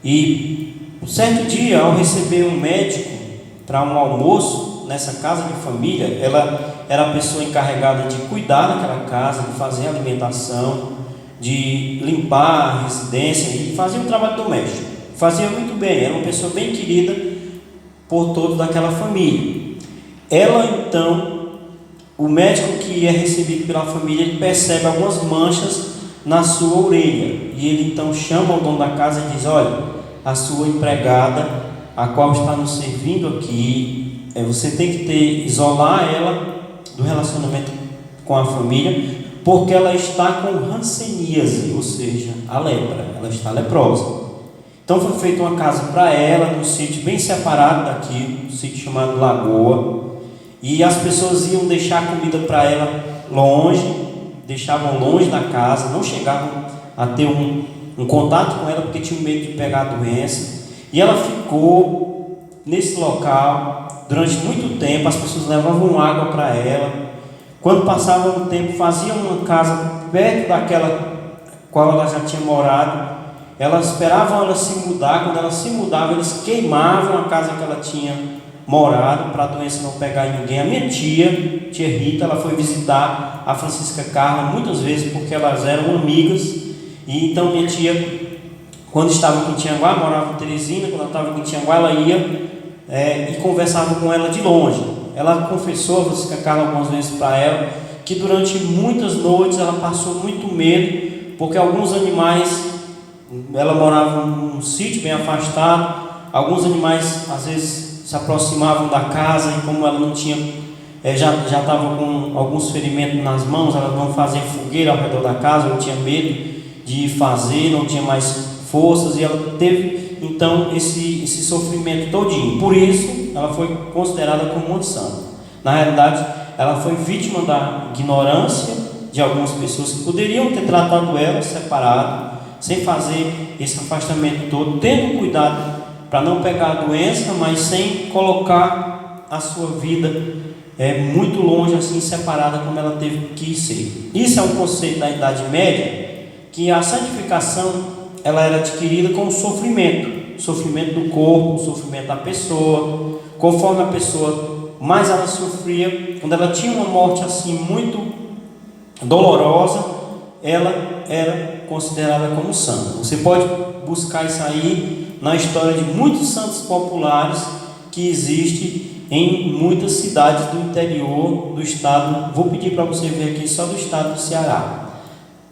e certo dia, ao receber um médico para um almoço nessa casa de família, ela era a pessoa encarregada de cuidar daquela casa, de fazer a alimentação, de limpar a residência e fazer um trabalho doméstico. Fazia muito bem, era uma pessoa bem querida por todos daquela família. Ela então, o médico que é recebido pela família, ele percebe algumas manchas na sua orelha, e ele então chama o dono da casa e diz: olha, a sua empregada, a qual está nos servindo aqui, você tem que isolar ela do relacionamento com a família, porque ela está com hanseníase, ou seja, a lepra, ela está leprosa. Então foi feita uma casa para ela, num sítio bem separado daqui, um sítio chamado Lagoa, e as pessoas iam deixar comida para ela longe, deixavam longe da casa, não chegavam a ter um contato com ela, porque tinham medo de pegar a doença. E ela ficou nesse local durante muito tempo. As pessoas levavam água para ela. Quando passava um tempo, faziam uma casa perto daquela qual ela já tinha morado, elas esperavam ela se mudar. Quando ela se mudava, eles queimavam a casa que ela tinha morado, para a doença não pegar em ninguém. A minha tia Rita, ela foi visitar a Francisca Carla muitas vezes, porque elas eram amigas. E então minha tia, quando estava aqui em Tianguá, morava em Teresina, quando ela estava aqui em Tianguá, ela ia e conversava com ela de longe. Ela confessou, a Francisca Carla, algumas vezes para ela, que durante muitas noites ela passou muito medo, porque alguns animais, ela morava num sítio bem afastado, alguns animais às vezes se aproximavam da casa, e como ela não tinha, já estava com alguns ferimentos nas mãos, ela não fazia fogueira ao redor da casa, ela tinha medo de fazer, não tinha mais forças, e ela teve então esse sofrimento todinho. Por isso ela foi considerada como uma santa. Na realidade, ela foi vítima da ignorância de algumas pessoas que poderiam ter tratado ela separado, sem fazer esse afastamento todo, tendo cuidado para não pegar a doença, mas sem colocar a sua vida muito longe, assim, separada como ela teve que ser. Isso é um conceito da Idade Média, que a santificação ela era adquirida com o sofrimento do corpo, o sofrimento da pessoa. Conforme a pessoa mais ela sofria, quando ela tinha uma morte assim muito dolorosa, ela era considerada como santa. Você pode buscar isso aí na história de muitos santos populares que existe em muitas cidades do interior do estado. Vou pedir para você ver aqui só do estado do Ceará.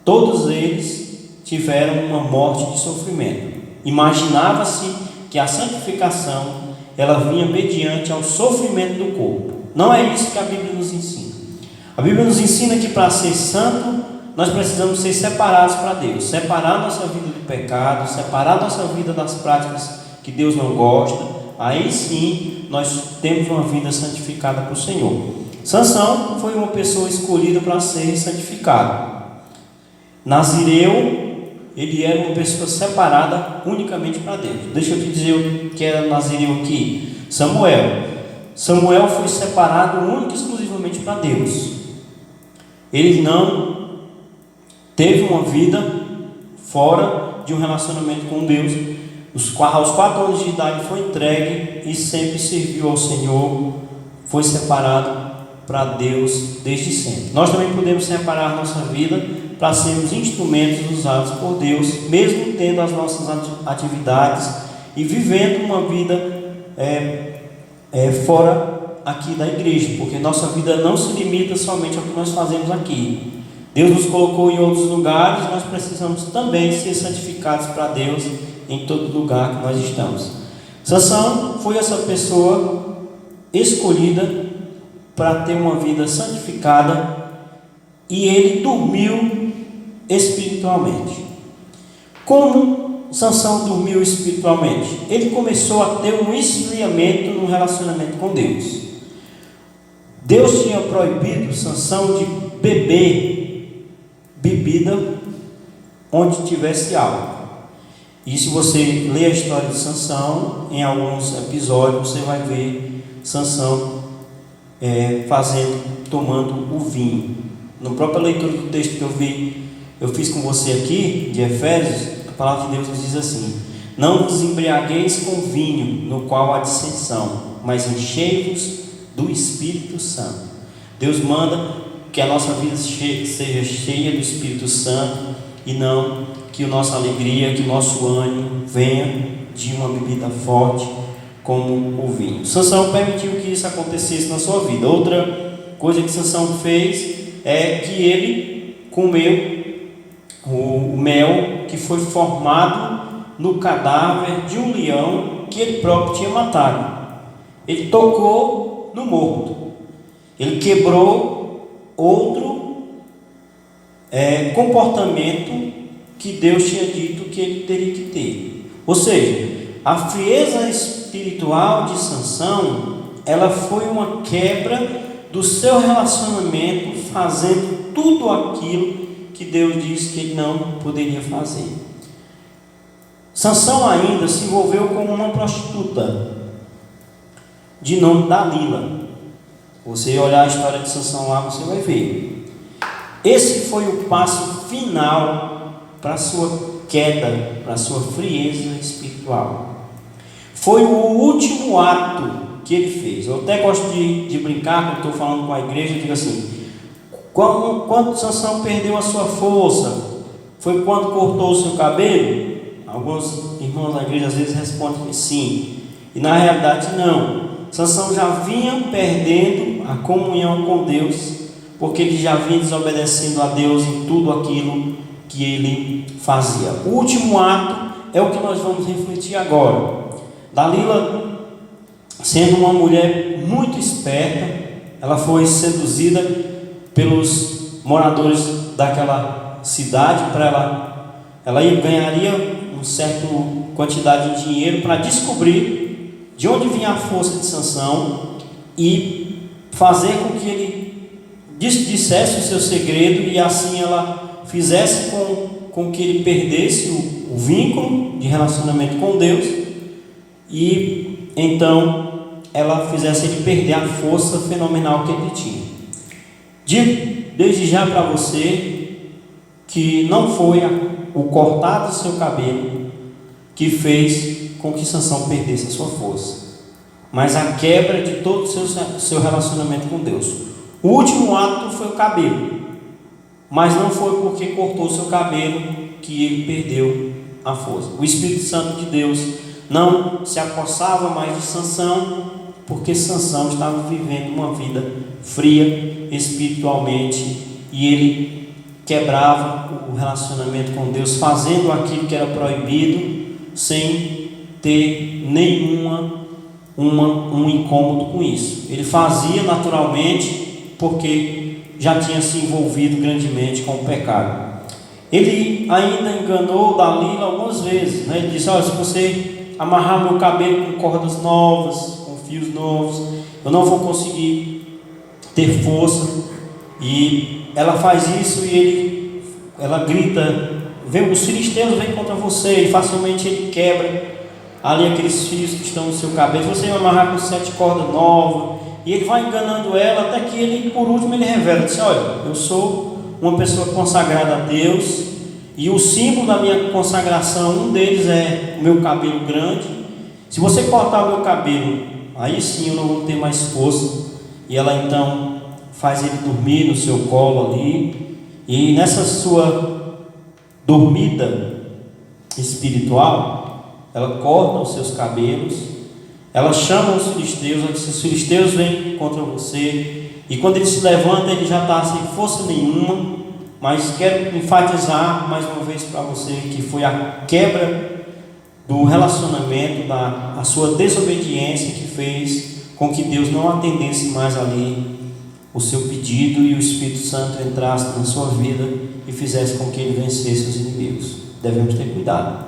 Todos eles tiveram uma morte de sofrimento. Imaginava-se que a santificação ela vinha mediante ao sofrimento do corpo. Não é isso que a Bíblia nos ensina. A Bíblia nos ensina que para ser santo, nós precisamos ser separados para Deus, separar nossa vida do pecado, separar nossa vida das práticas que Deus não gosta. Aí sim nós temos uma vida santificada para o Senhor. Sansão foi uma pessoa escolhida para ser santificado. Nazireu, ele era uma pessoa separada unicamente para Deus. Deixa eu te dizer o que era Nazireu aqui. Samuel foi separado única e exclusivamente para Deus. Ele não teve uma vida fora de um relacionamento com Deus. Aos 4 anos de idade foi entregue e sempre serviu ao Senhor. Foi separado para Deus desde sempre. Nós também podemos separar nossa vida para sermos instrumentos usados por Deus, mesmo tendo as nossas atividades e vivendo uma vida fora aqui da igreja, porque nossa vida não se limita somente ao que nós fazemos aqui. Deus nos colocou em outros lugares, nós precisamos também ser santificados para Deus em todo lugar que nós estamos. Sansão foi essa pessoa escolhida para ter uma vida santificada, e ele dormiu espiritualmente. Como Sansão dormiu espiritualmente? Ele começou a ter um esfriamento no relacionamento com Deus. Deus tinha proibido Sansão de beber bebida onde tivesse álcool. E se você ler a história de Sansão, em alguns episódios você vai ver Sansão tomando o vinho. Na própria leitura do texto que eu fiz com você aqui, de Efésios, a palavra de Deus nos diz assim: não vos embriagueis com vinho, no qual há dissensão, mas enchei-vos do Espírito Santo. Deus manda que a nossa vida seja cheia do Espírito Santo, e não que a nossa alegria, que o nosso ânimo venha de uma bebida forte como o vinho. Sansão permitiu que isso acontecesse na sua vida. Outra coisa que Sansão fez é que ele comeu o mel que foi formado no cadáver de um leão que ele próprio tinha matado. Ele tocou no morto. Ele quebrou outro comportamento que Deus tinha dito que ele teria que ter. Ou seja, a frieza espiritual de Sansão, ela foi uma quebra do seu relacionamento, fazendo tudo aquilo que Deus disse que ele não poderia fazer. Sansão ainda se envolveu com uma prostituta de nome Dalila. Você olhar a história de Sansão lá, você vai ver. Esse foi o passo final para a sua queda, para a sua frieza espiritual. Foi o último ato que ele fez. Eu até gosto de brincar quando estou falando com a igreja, eu digo assim: quando Sansão perdeu a sua força, foi quando cortou o seu cabelo? Alguns irmãos da igreja às vezes respondem que sim, e na realidade não. Sansão já vinha perdendo a comunhão com Deus, porque ele já vinha desobedecendo a Deus em tudo aquilo que ele fazia. O último ato é o que nós vamos refletir agora. Dalila, sendo uma mulher muito esperta, ela foi seduzida pelos moradores daquela cidade para ela ganharia uma certa quantidade de dinheiro para descobrir de onde vinha a força de Sansão e fazer com que ele dissesse o seu segredo, e assim ela fizesse com que ele perdesse o vínculo de relacionamento com Deus, e então ela fizesse ele perder a força fenomenal que ele tinha. Digo desde já para você que não foi o cortar do seu cabelo que fez com que Sansão perdesse a sua força, mas a quebra de todo o seu relacionamento com Deus. O último ato foi o cabelo, mas não foi porque cortou o seu cabelo que ele perdeu a força. O Espírito Santo de Deus não se apossava mais de Sansão, porque Sansão estava vivendo uma vida fria espiritualmente, e ele quebrava o relacionamento com Deus, fazendo aquilo que era proibido, sem ter um incômodo com isso. Ele fazia naturalmente, porque já tinha se envolvido grandemente com o pecado. Ele ainda enganou Dalila algumas vezes, né? Ele disse: olha, se você amarrar meu cabelo com cordas novas, com fios novos, eu não vou conseguir ter força. E ela faz isso e ela grita: os filisteus vêm contra você, e facilmente ele quebra ali aqueles fios que estão no seu cabelo. Você vai amarrar com 7 cordas novas, e ele vai enganando ela, até que ele, por último, ele revela: diz: olha, eu sou uma pessoa consagrada a Deus, e o símbolo da minha consagração, um deles é o meu cabelo grande. Se você cortar o meu cabelo, aí sim eu não vou ter mais força. E ela então faz ele dormir no seu colo ali, e nessa sua dormida espiritual, ela corta os seus cabelos, ela chama os filisteus, ela diz: os filisteus vêm contra você. E quando ele se levanta, ele já está sem força nenhuma. Mas quero enfatizar mais uma vez para você que foi a quebra do relacionamento, a sua desobediência, que fez com que Deus não atendesse mais ali o seu pedido, e o Espírito Santo entrasse na sua vida e fizesse com que ele vencesse os inimigos. Devemos ter cuidado.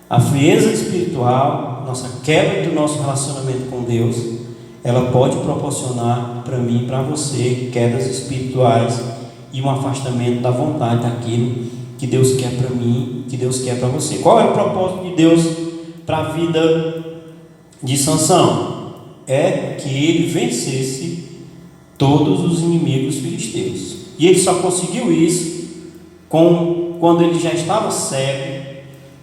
A frieza espiritual, nossa quebra do nosso relacionamento com Deus, ela pode proporcionar para mim e para você quedas espirituais e um afastamento da vontade daquilo que Deus quer para mim, que Deus quer para você. Qual é o propósito de Deus para a vida de Sansão? É que ele vencesse todos os inimigos filisteus. E ele só conseguiu isso quando ele já estava cego,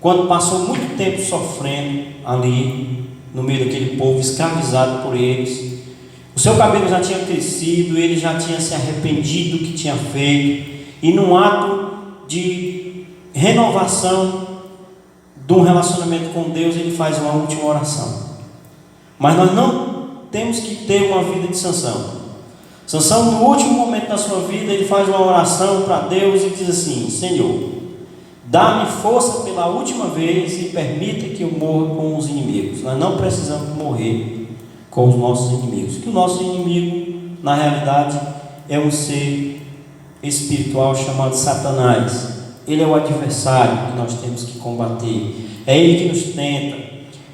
quando passou muito tempo sofrendo ali no meio daquele povo, escravizado por eles. O seu cabelo já tinha crescido, ele já tinha se arrependido do que tinha feito, e num ato de renovação de um relacionamento com Deus, ele faz uma última oração. Mas nós não temos que ter uma vida de Sansão. Sansão, no último momento da sua vida, ele faz uma oração para Deus e diz assim: Senhor, dá-me força pela última vez e permita que eu morra com os inimigos. Nós não precisamos morrer com os nossos inimigos, que o nosso inimigo, na realidade, é um ser espiritual chamado Satanás. Ele é o adversário que nós temos que combater. É ele que nos tenta,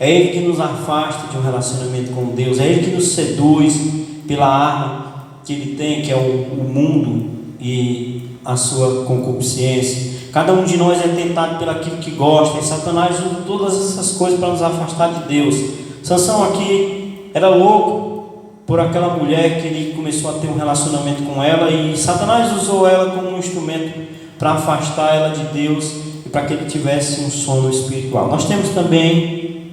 é ele que nos afasta de um relacionamento com Deus, é ele que nos seduz pela arma que ele tem, que é o mundo e a sua concupiscência. Cada um de nós é tentado pelo aquilo que gosta, e Satanás usa todas essas coisas para nos afastar de Deus. Sansão aqui era louco por aquela mulher que ele começou a ter um relacionamento com ela, e Satanás usou ela como um instrumento para afastar ela de Deus e para que ele tivesse um sono espiritual. Nós temos também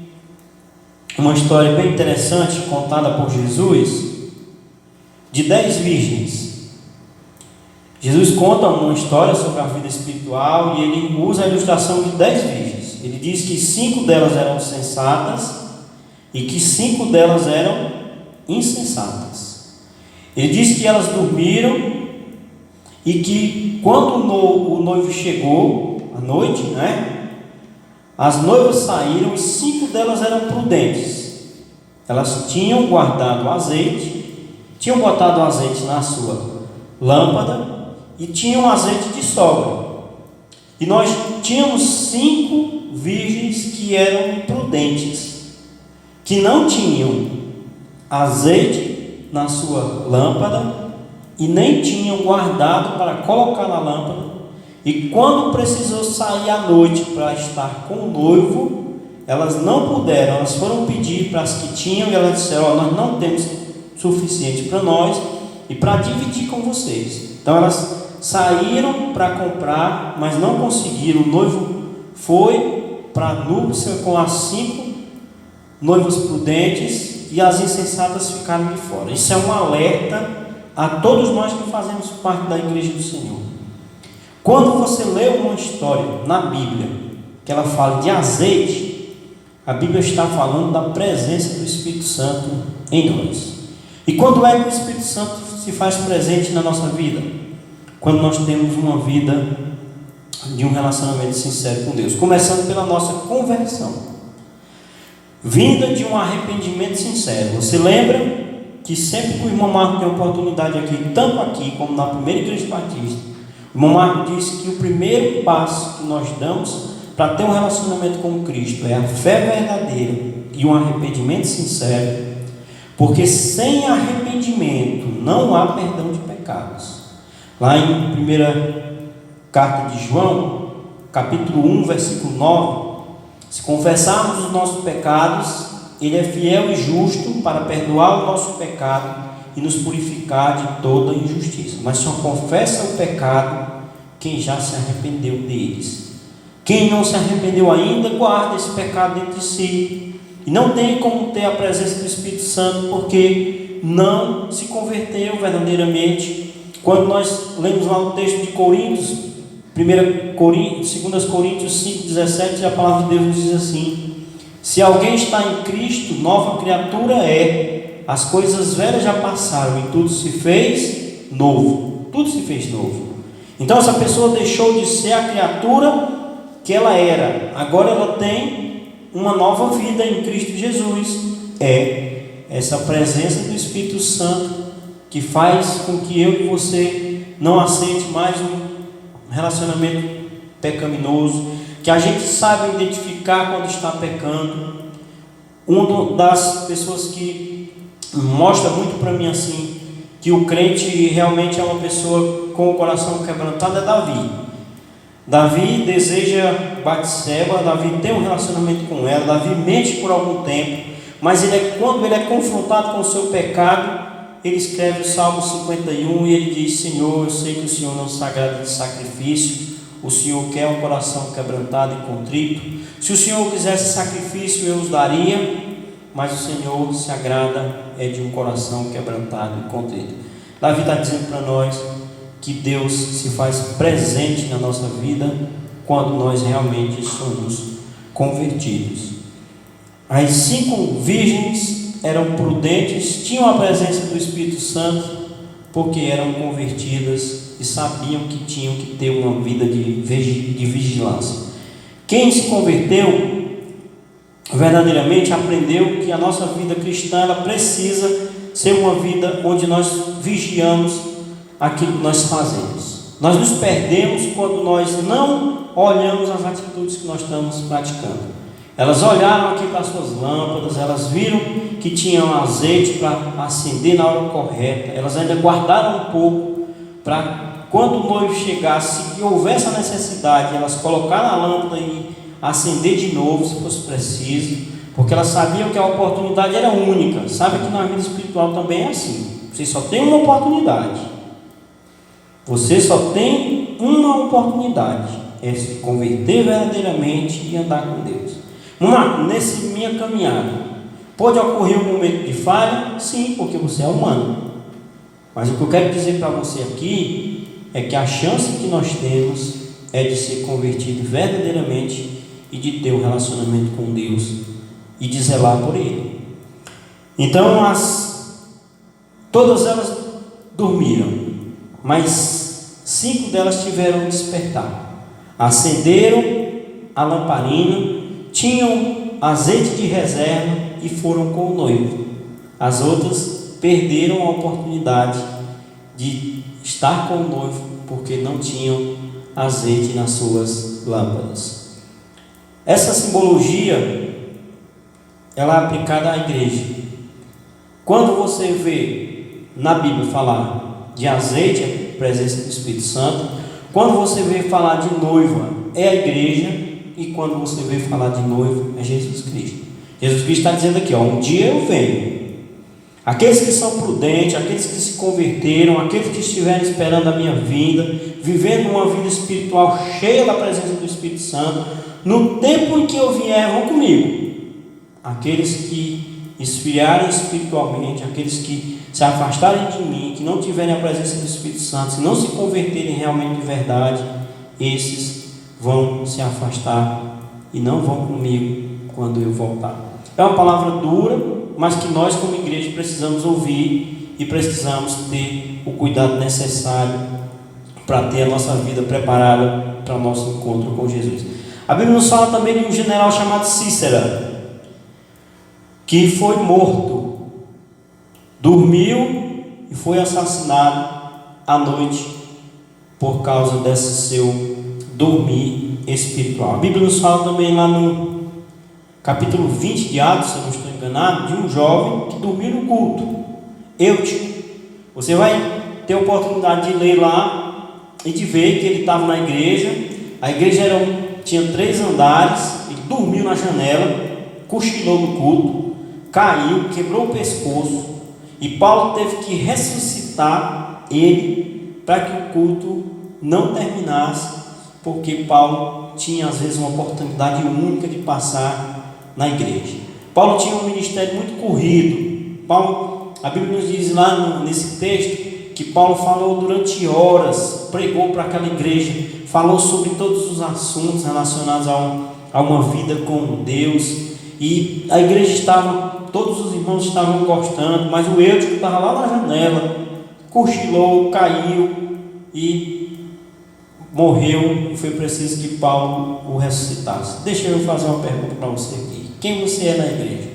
uma história bem interessante contada por Jesus de 10 virgens. Jesus conta uma história sobre a vida espiritual e ele usa a ilustração de 10 virgens. Ele diz que 5 delas eram sensatas e que 5 delas eram insensatas. Ele diz que elas dormiram e que quando o noivo chegou à noite, as noivas saíram e 5 delas eram prudentes. Elas tinham guardado azeite, tinham botado azeite na sua lâmpada e tinham azeite de sobra. E nós tínhamos 5 virgens que eram prudentes, que não tinham azeite na sua lâmpada e nem tinham guardado para colocar na lâmpada. E quando precisou sair à noite para estar com o noivo, elas não puderam, elas foram pedir para as que tinham e elas disseram: nós não temos suficiente para nós e para dividir com vocês. Então elas saíram para comprar, mas não conseguiram. O noivo foi para a núpcia com as 5 noivas prudentes e as insensatas ficaram de fora. Isso é um alerta a todos nós que fazemos parte da igreja do Senhor. Quando você lê uma história na Bíblia que ela fala de azeite, a Bíblia está falando da presença do Espírito Santo em nós. E quando é que o Espírito Santo se faz presente na nossa vida? Quando nós temos uma vida de um relacionamento sincero com Deus, começando pela nossa conversão, vinda de um arrependimento sincero. Você lembra que sempre que o irmão Marco tem oportunidade aqui, tanto aqui como na primeira igreja batista, o irmão Marco disse que o primeiro passo que nós damos para ter um relacionamento com Cristo é a fé verdadeira e um arrependimento sincero, porque sem arrependimento não há perdão de pecados. Lá em primeira carta de João, capítulo 1, versículo 9, se confessarmos os nossos pecados, Ele é fiel e justo para perdoar o nosso pecado e nos purificar de toda injustiça. Mas só confessa o pecado quem já se arrependeu deles. Quem não se arrependeu ainda, guarda esse pecado dentro de si e não tem como ter a presença do Espírito Santo, porque não se converteu verdadeiramente. Quando nós lemos lá o texto de Coríntios, 2 Coríntios 5,17, a palavra de Deus nos diz assim: se alguém está em Cristo, nova criatura é, as coisas velhas já passaram e tudo se fez novo. Tudo se fez novo. Então essa pessoa deixou de ser a criatura que ela era, agora ela tem uma nova vida em Cristo Jesus. É essa presença do Espírito Santo que faz com que eu e você não aceite mais um relacionamento pecaminoso, que a gente sabe identificar quando está pecando. Uma das pessoas que mostra muito para mim assim, que o crente realmente é uma pessoa com o coração quebrantado, é Davi. Davi deseja Batseba, Davi tem um relacionamento com ela, Davi mente por algum tempo, mas quando ele é confrontado com o seu pecado, ele escreve o Salmo 51 e ele diz: Senhor, eu sei que o Senhor não se agrada de sacrifício, o Senhor quer um coração quebrantado e contrito. Se o Senhor quisesse sacrifício, eu os daria, mas o Senhor se agrada de um coração quebrantado e contrito. Davi está dizendo para nós que Deus se faz presente na nossa vida quando nós realmente somos convertidos. As 5 virgens eram prudentes, tinham a presença do Espírito Santo, porque eram convertidas e sabiam que tinham que ter uma vida de vigilância. Quem se converteu verdadeiramente aprendeu que a nossa vida cristã ela precisa ser uma vida onde nós vigiamos aquilo que nós fazemos. Nós nos perdemos quando nós não olhamos as atitudes que nós estamos praticando. Elas olharam aqui para as suas lâmpadas, elas viram que tinham azeite para acender na hora correta, elas ainda guardaram um pouco para quando o noivo chegasse, se houvesse a necessidade, elas colocaram a lâmpada e acender de novo se fosse preciso, porque elas sabiam que a oportunidade era única. Sabe que na vida espiritual também é assim, você só tem uma oportunidade, você só tem uma oportunidade. é se converter verdadeiramente e andar com Deus. Nessa minha caminhada, pode ocorrer um momento de falha? Sim, porque você é humano. Mas o que eu quero dizer para você aqui é que a chance que nós temos é de ser convertido verdadeiramente e de ter um relacionamento com Deus e de zelar por Ele. Então, todas elas dormiram, mas 5 delas tiveram um despertar. Acenderam a lamparina, tinham azeite de reserva e foram com o noivo. As outras perderam a oportunidade de estar com o noivo porque não tinham azeite nas suas lâmpadas. Essa simbologia ela é aplicada à igreja. Quando você vê na Bíblia falar de azeite, é a presença do Espírito Santo. Quando você vê falar de noiva, é a igreja. E quando você vê falar de noivo, é Jesus Cristo. Jesus Cristo está dizendo aqui, um dia eu venho. Aqueles que são prudentes, aqueles que se converteram, aqueles que estiverem esperando a minha vinda, vivendo uma vida espiritual cheia da presença do Espírito Santo, no tempo em que eu vier, vão comigo. Aqueles que esfriarem espiritualmente, aqueles que se afastarem de mim, que não tiverem a presença do Espírito Santo, se não se converterem realmente de verdade, esses vão se afastar e não vão comigo quando eu voltar. É uma palavra dura, mas que nós como igreja precisamos ouvir e precisamos ter o cuidado necessário para ter a nossa vida preparada para o nosso encontro com Jesus. A Bíblia nos fala também de um general chamado Cícera, que foi morto, dormiu e foi assassinado à noite por causa desse seu dormir espiritual. A Bíblia nos fala também lá no capítulo 20 de Atos, se eu não estou enganado, de um jovem que dormiu no culto, Eutico. Você vai ter a oportunidade de ler lá e de ver que ele estava na igreja. A igreja tinha 3 andares, ele dormiu na janela, cochilou no culto, caiu, quebrou o pescoço, e Paulo teve que ressuscitar ele para que o culto não terminasse, porque Paulo tinha às vezes uma oportunidade única de passar na igreja. Paulo tinha um ministério muito corrido. A Bíblia nos diz lá nesse texto que Paulo falou durante horas, pregou para aquela igreja, falou sobre todos os assuntos relacionados a uma vida com Deus, e a igreja estava, todos os irmãos estavam gostando, mas o Eutico estava lá na janela, cochilou, caiu e morreu, e foi preciso que Paulo o ressuscitasse. Deixa eu fazer uma pergunta para você aqui. Quem você é na igreja?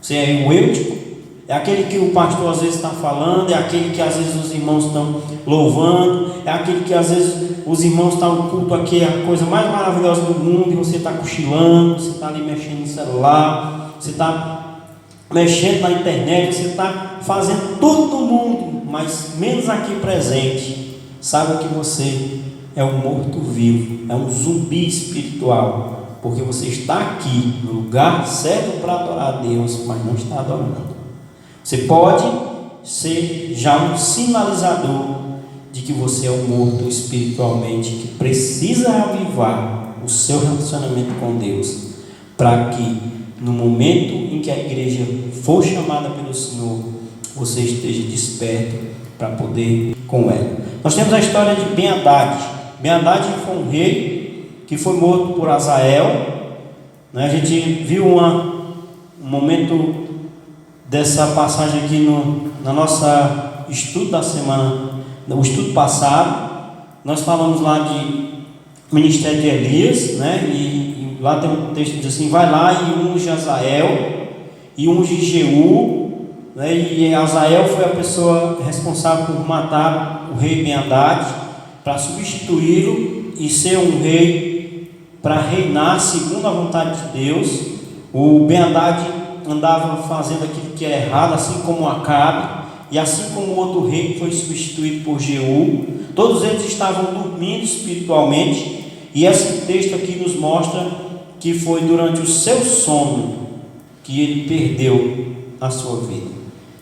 Você é o Eutico? É aquele que o pastor às vezes está falando, é aquele que às vezes os irmãos estão louvando, é aquele que às vezes os irmãos estão no culto aqui, é a coisa mais maravilhosa do mundo, e você está cochilando, você está ali mexendo no celular, você está mexendo na internet, você está fazendo tudo no mundo, mas menos aqui presente. Saiba que você é um morto-vivo, é um zumbi espiritual, porque você está aqui no lugar certo para adorar a Deus, mas não está adorando. Você pode ser já um sinalizador de que você é um morto espiritualmente, que precisa avivar o seu relacionamento com Deus, para que no momento em que a igreja for chamada pelo Senhor, você esteja desperto para poder ir com ela. Nós temos a história de Ben-Hadad. Ben-Hadad foi um rei que foi morto por Azael. A gente viu um momento dessa passagem aqui na nossa estudo da semana, no estudo passado. Nós falamos lá de ministério de Elias, e lá tem um texto que diz assim: vai lá e unge Azael e unge Jeú, e Azael foi a pessoa responsável por matar o rei Ben-Hadad, para substituí-lo e ser um rei para reinar segundo a vontade de Deus. O Ben-Hadad andava fazendo aquilo que era errado, assim como Acabe, e assim como o outro rei que foi substituído por Jeú. Todos eles estavam dormindo espiritualmente, e esse texto aqui nos mostra que foi durante o seu sono que ele perdeu a sua vida.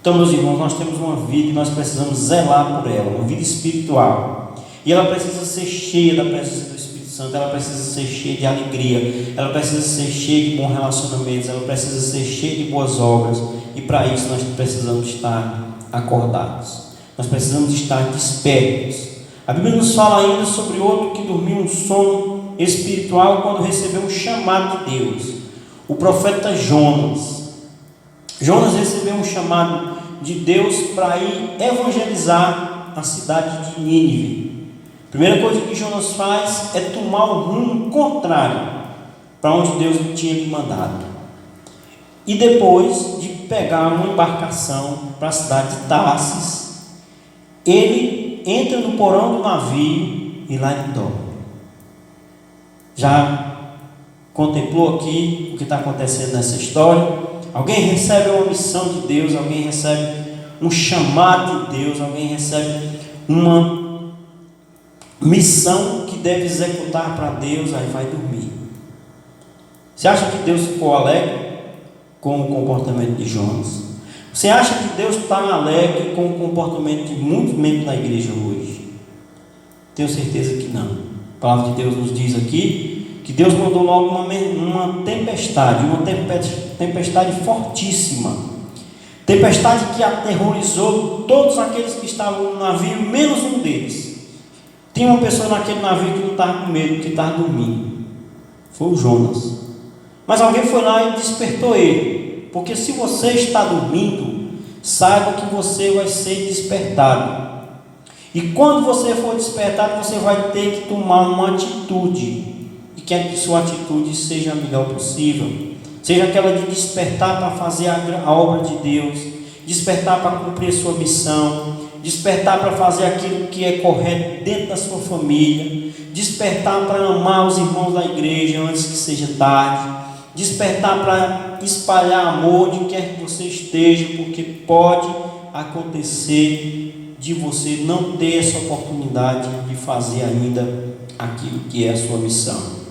Então, meus irmãos, nós temos uma vida e nós precisamos zelar por ela, uma vida espiritual, e ela precisa ser cheia da presença do Espírito Santo. Santo, ela precisa ser cheia de alegria, ela precisa ser cheia de bons relacionamentos, ela precisa ser cheia de boas obras, e para isso nós precisamos estar acordados, nós precisamos estar despertos. A Bíblia nos fala ainda sobre outro que dormiu um sono espiritual quando recebeu um chamado de Deus, o profeta Jonas. Jonas recebeu um chamado de Deus para ir evangelizar a cidade de Nínive. A primeira coisa que Jonas faz é tomar o rumo contrário para onde Deus tinha lhe mandado. E depois de pegar uma embarcação para a cidade de Tarsis, ele entra no porão do navio e lá ele dorme. Já contemplou aqui o que está acontecendo nessa história? Alguém recebe uma missão de Deus, alguém recebe um chamado de Deus, alguém recebe uma missão que deve executar para Deus, aí vai dormir. Você acha que Deus ficou alegre com o comportamento de Jonas? Você acha que Deus está alegre com o comportamento de muitos membros da igreja hoje? Tenho certeza que não. A palavra de Deus nos diz aqui que Deus mandou logo uma tempestade fortíssima, tempestade que aterrorizou todos aqueles que estavam no navio, menos um deles. Tinha uma pessoa naquele navio que não estava com medo, que estava dormindo, foi o Jonas. Mas alguém foi lá e despertou ele, porque se você está dormindo, saiba que você vai ser despertado, e quando você for despertado, você vai ter que tomar uma atitude, e que a sua atitude seja a melhor possível, seja aquela de despertar para fazer a obra de Deus, despertar para cumprir a sua missão, despertar para fazer aquilo que é correto dentro da sua família, despertar para amar os irmãos da igreja antes que seja tarde, despertar para espalhar amor onde quer que você esteja, porque pode acontecer de você não ter essa oportunidade de fazer ainda aquilo que é a sua missão.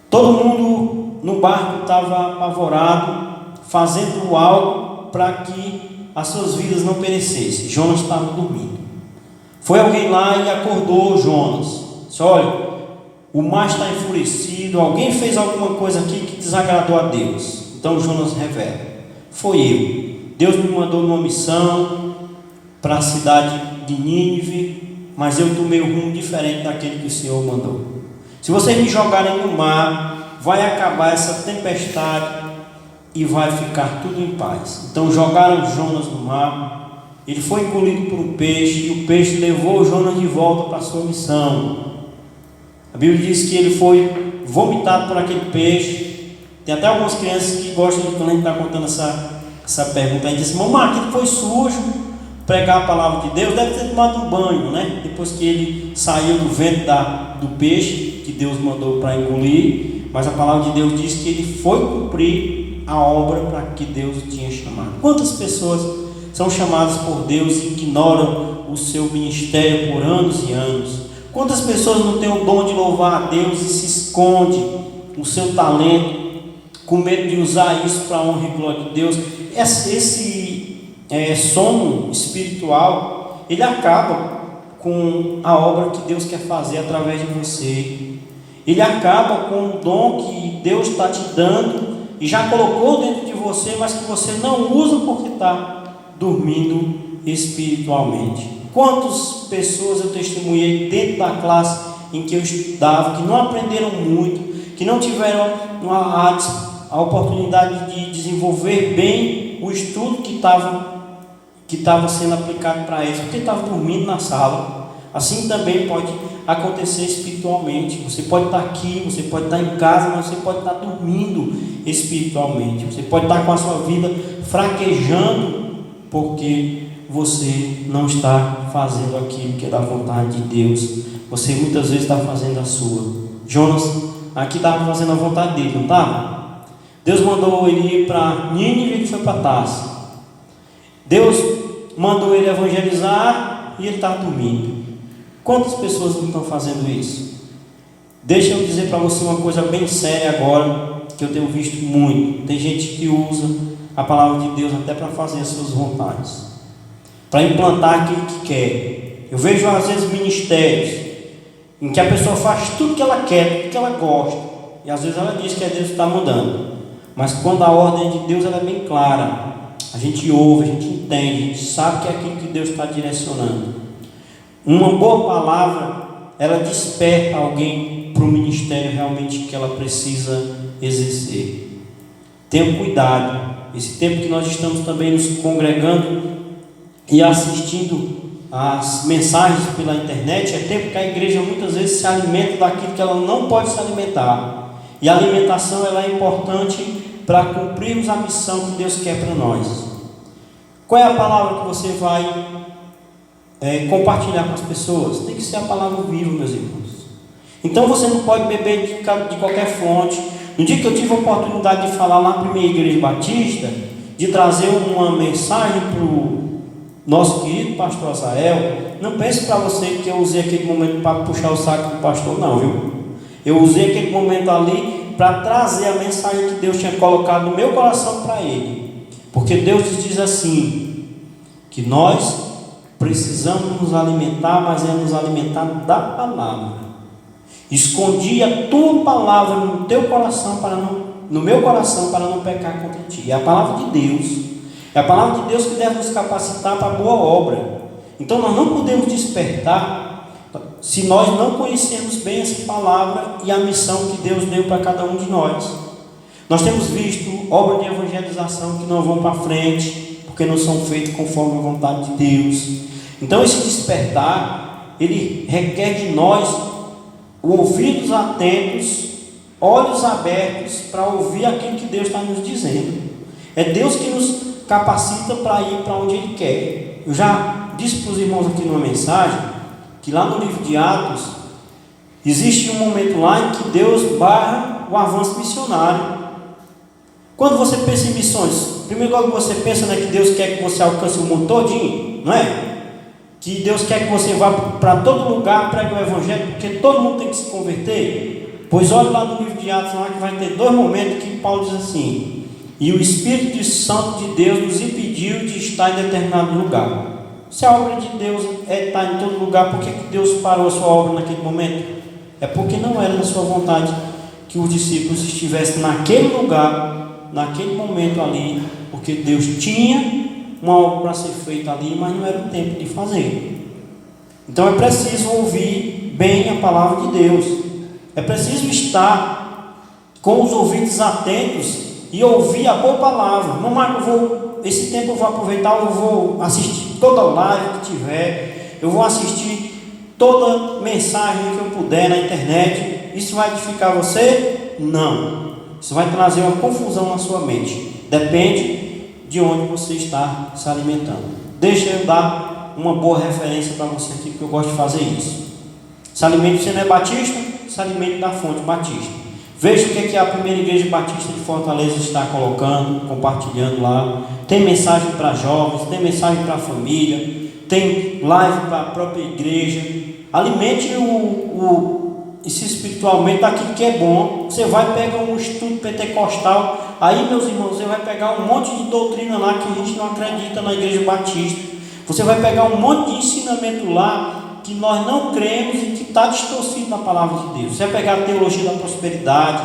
Todo mundo no barco estava apavorado, fazendo algo para que as suas vidas não perecessem. Jonas estava dormindo. Foi alguém lá e acordou Jonas. Disse: olha, o mar está enfurecido, alguém fez alguma coisa aqui que desagradou a Deus. Então Jonas revela: foi eu. Deus me mandou numa missão para a cidade de Nínive, mas eu tomei um rumo diferente daquele que o Senhor mandou. Se vocês me jogarem no mar, vai acabar essa tempestade e vai ficar tudo em paz. Então jogaram Jonas no mar, ele foi engolido por um peixe, e o peixe levou Jonas de volta para a sua missão. A Bíblia diz que ele foi vomitado por aquele peixe. Tem até algumas crianças que gostam de, quando a gente está contando essa pergunta, a gente diz: mamãe, aquilo foi sujo, pregar a palavra de Deus, deve ter tomado um banho, né? Depois que ele saiu do ventre do peixe que Deus mandou para engolir. Mas a palavra de Deus diz que ele foi cumprir a obra para que Deus o tinha chamado. Quantas pessoas são chamadas por Deus e ignoram o seu ministério por anos e anos? Quantas pessoas não têm o dom de louvar a Deus e se esconde o seu talento, com medo de usar isso para a honra e glória de Deus? Esse sono espiritual, ele acaba com a obra que Deus quer fazer através de você. Ele acaba com o dom que Deus está te dando e já colocou dentro de você, mas que você não usa porque está dormindo espiritualmente. Quantas pessoas eu testemunhei dentro da classe em que eu estudava, que não aprenderam muito, que não tiveram a oportunidade de desenvolver bem o estudo que estava sendo aplicado para eles, porque estavam dormindo na sala. Assim também pode acontecer espiritualmente. Você pode estar aqui, você pode estar em casa, mas você pode estar dormindo espiritualmente. Você pode estar com a sua vida fraquejando porque você não está fazendo aquilo que é da vontade de Deus. Você muitas vezes está fazendo a sua. Jonas aqui estava fazendo a vontade dele, não estava? Deus mandou ele ir para Nínive e ele foi para Tarsis. Deus mandou ele evangelizar e ele estava dormindo. Quantas pessoas não estão fazendo isso? Deixa eu dizer para você uma coisa bem séria agora, que eu tenho visto muito. Tem gente que usa a palavra de Deus até para fazer as suas vontades, para implantar aquilo que quer. Eu vejo às vezes ministérios em que a pessoa faz tudo que ela quer, tudo que ela gosta, e às vezes ela diz que é Deus que está mudando, mas quando a ordem de Deus ela é bem clara, a gente ouve, a gente entende, a gente sabe que é aquilo que Deus está direcionando. Uma boa palavra, ela desperta alguém para o ministério realmente que ela precisa exercer. Tenha cuidado, esse tempo que nós estamos também nos congregando e assistindo as mensagens pela internet, é tempo que a igreja muitas vezes se alimenta daquilo que ela não pode se alimentar, e a alimentação ela é importante para cumprirmos a missão que Deus quer para nós. Qual é a palavra que você vai compartilhar com as pessoas? Tem que ser a palavra viva, meus irmãos. Então você não pode beber de qualquer fonte. No dia que eu tive a oportunidade de falar na primeira igreja batista, de trazer uma mensagem para o nosso querido pastor Azael, não pense para você que eu usei aquele momento para puxar o saco do pastor, não, viu? Eu usei aquele momento ali para trazer a mensagem que Deus tinha colocado no meu coração para ele, porque Deus diz assim, que nós precisamos nos alimentar, mas é nos alimentar da palavra. Escondi a tua palavra no teu coração no meu coração para não pecar contra ti. É a palavra de Deus. É a palavra de Deus que deve nos capacitar para a boa obra. Então nós não podemos despertar se nós não conhecermos bem essa palavra e a missão que Deus deu para cada um de nós. Nós temos visto obras de evangelização que não vão para frente, porque não são feitas conforme a vontade de Deus. Então esse despertar, ele requer de nós ouvidos atentos, olhos abertos para ouvir aquilo que Deus está nos dizendo. É Deus que nos capacita para ir para onde Ele quer. Eu já disse para os irmãos aqui numa mensagem que lá no livro de Atos existe um momento lá em que Deus barra o avanço missionário. Quando você pensa em missões, primeiro que você pensa, né, que Deus quer que você alcance o mundo todinho, não é? Que Deus quer que você vá para todo lugar, pregue o evangelho, porque todo mundo tem que se converter. Pois olha lá no livro de Atos, lá que vai ter 2 momentos que Paulo diz assim: e o Espírito Santo de Deus nos impediu de estar em determinado lugar. Se a obra de Deus é estar em todo lugar, por que Deus parou a sua obra naquele momento? É porque não era da sua vontade que os discípulos estivessem naquele lugar, naquele momento ali, porque Deus tinha uma obra para ser feita ali, mas não era o tempo de fazer. Então é preciso ouvir bem a palavra de Deus. É preciso estar com os ouvidos atentos e ouvir a boa palavra. Não, esse tempo eu vou aproveitar, eu vou assistir toda live que tiver, eu vou assistir toda mensagem que eu puder na internet. Isso vai edificar você? Não. Isso vai trazer uma confusão na sua mente. Depende de onde você está se alimentando. Deixa eu dar uma boa referência para você aqui, porque eu gosto de fazer isso. Se alimente, você não é batista, se alimente da fonte batista. Veja o que a primeira igreja batista de Fortaleza está colocando, compartilhando lá. Tem mensagem para jovens, tem mensagem para a família, tem live para a própria igreja. Alimente isso espiritualmente daquilo que é bom. Você vai pegar um estudo pentecostal, aí, meus irmãos, você vai pegar um monte de doutrina lá que a gente não acredita na igreja batista. Você vai pegar um monte de ensinamento lá que nós não cremos e que está distorcido na palavra de Deus. Você vai pegar a teologia da prosperidade,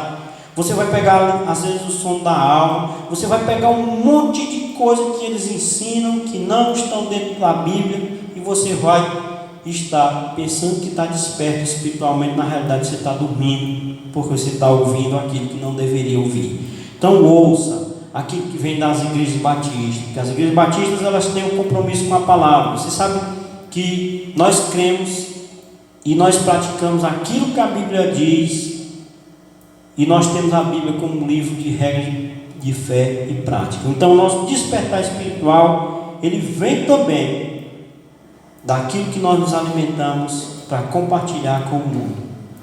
você vai pegar às vezes o sono da alma, você vai pegar um monte de coisa que eles ensinam que não estão dentro da Bíblia, e você vai estar pensando que está desperto espiritualmente, na realidade você está dormindo, porque você está ouvindo aquilo que não deveria ouvir. Então ouça aquilo que vem das igrejas batistas, porque as igrejas batistas elas têm um compromisso com a palavra. Você sabe que nós cremos e nós praticamos aquilo que a Bíblia diz, e nós temos a Bíblia como um livro de regras de fé e prática. Então o nosso despertar espiritual, ele vem também daquilo que nós nos alimentamos para compartilhar com o mundo,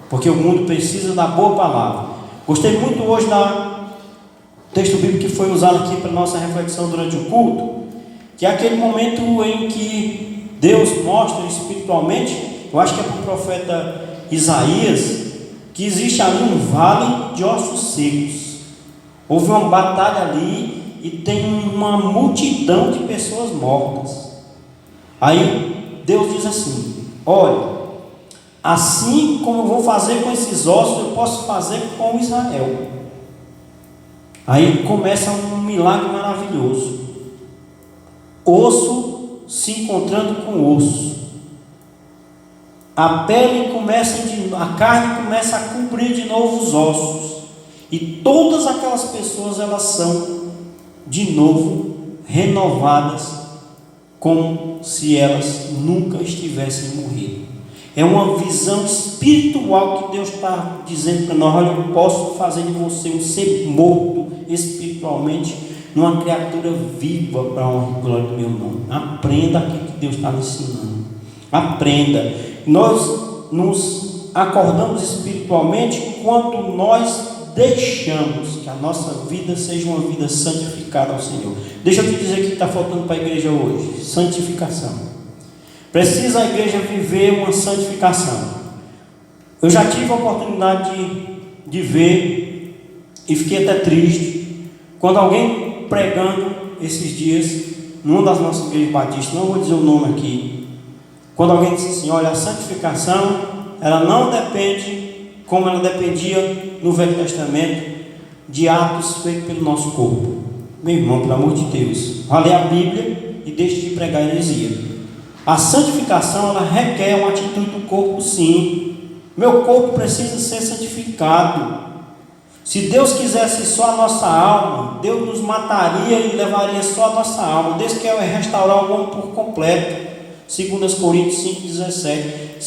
porque o mundo precisa da boa palavra. Gostei muito hoje do texto bíblico que foi usado aqui para nossa reflexão durante o culto, que é aquele momento em que Deus mostra espiritualmente, eu acho que é para o profeta Isaías, que existe ali um vale de ossos secos. Houve uma batalha ali e tem uma multidão de pessoas mortas. Aí Deus diz assim: olha, Assim como eu vou fazer com esses ossos, eu posso fazer com Israel. Aí começa um milagre maravilhoso. Osso se encontrando com osso. A carne começa a cobrir de novo os ossos. E todas aquelas pessoas, elas são de novo renovadas, como se elas nunca estivessem morrido. É uma visão espiritual que Deus está dizendo para nós: olha, eu posso fazer de você um ser morto espiritualmente, numa criatura viva para a honra e glória do meu nome. Aprenda aquilo que Deus está me ensinando. Aprenda. Nós nos acordamos espiritualmente quando nós deixamos que a nossa vida seja uma vida santificada ao Senhor. Deixa eu te dizer o que está faltando para a igreja hoje: santificação. Precisa a igreja viver uma santificação. Eu já tive a oportunidade de ver e fiquei até triste quando alguém pregando esses dias numa das nossas igrejas batistas, não vou dizer o nome aqui, quando alguém disse assim: olha, a santificação, ela não depende como ela dependia no Velho Testamento, de atos feitos pelo nosso corpo. Meu irmão, pelo amor de Deus, vá ler a Bíblia e deixe de pregar heresia. A santificação, ela requer uma atitude do corpo, sim. Meu corpo precisa ser santificado. Se Deus quisesse só a nossa alma, Deus nos mataria e levaria só a nossa alma. Deus quer restaurar o homem por completo. 2 Coríntios 5,17.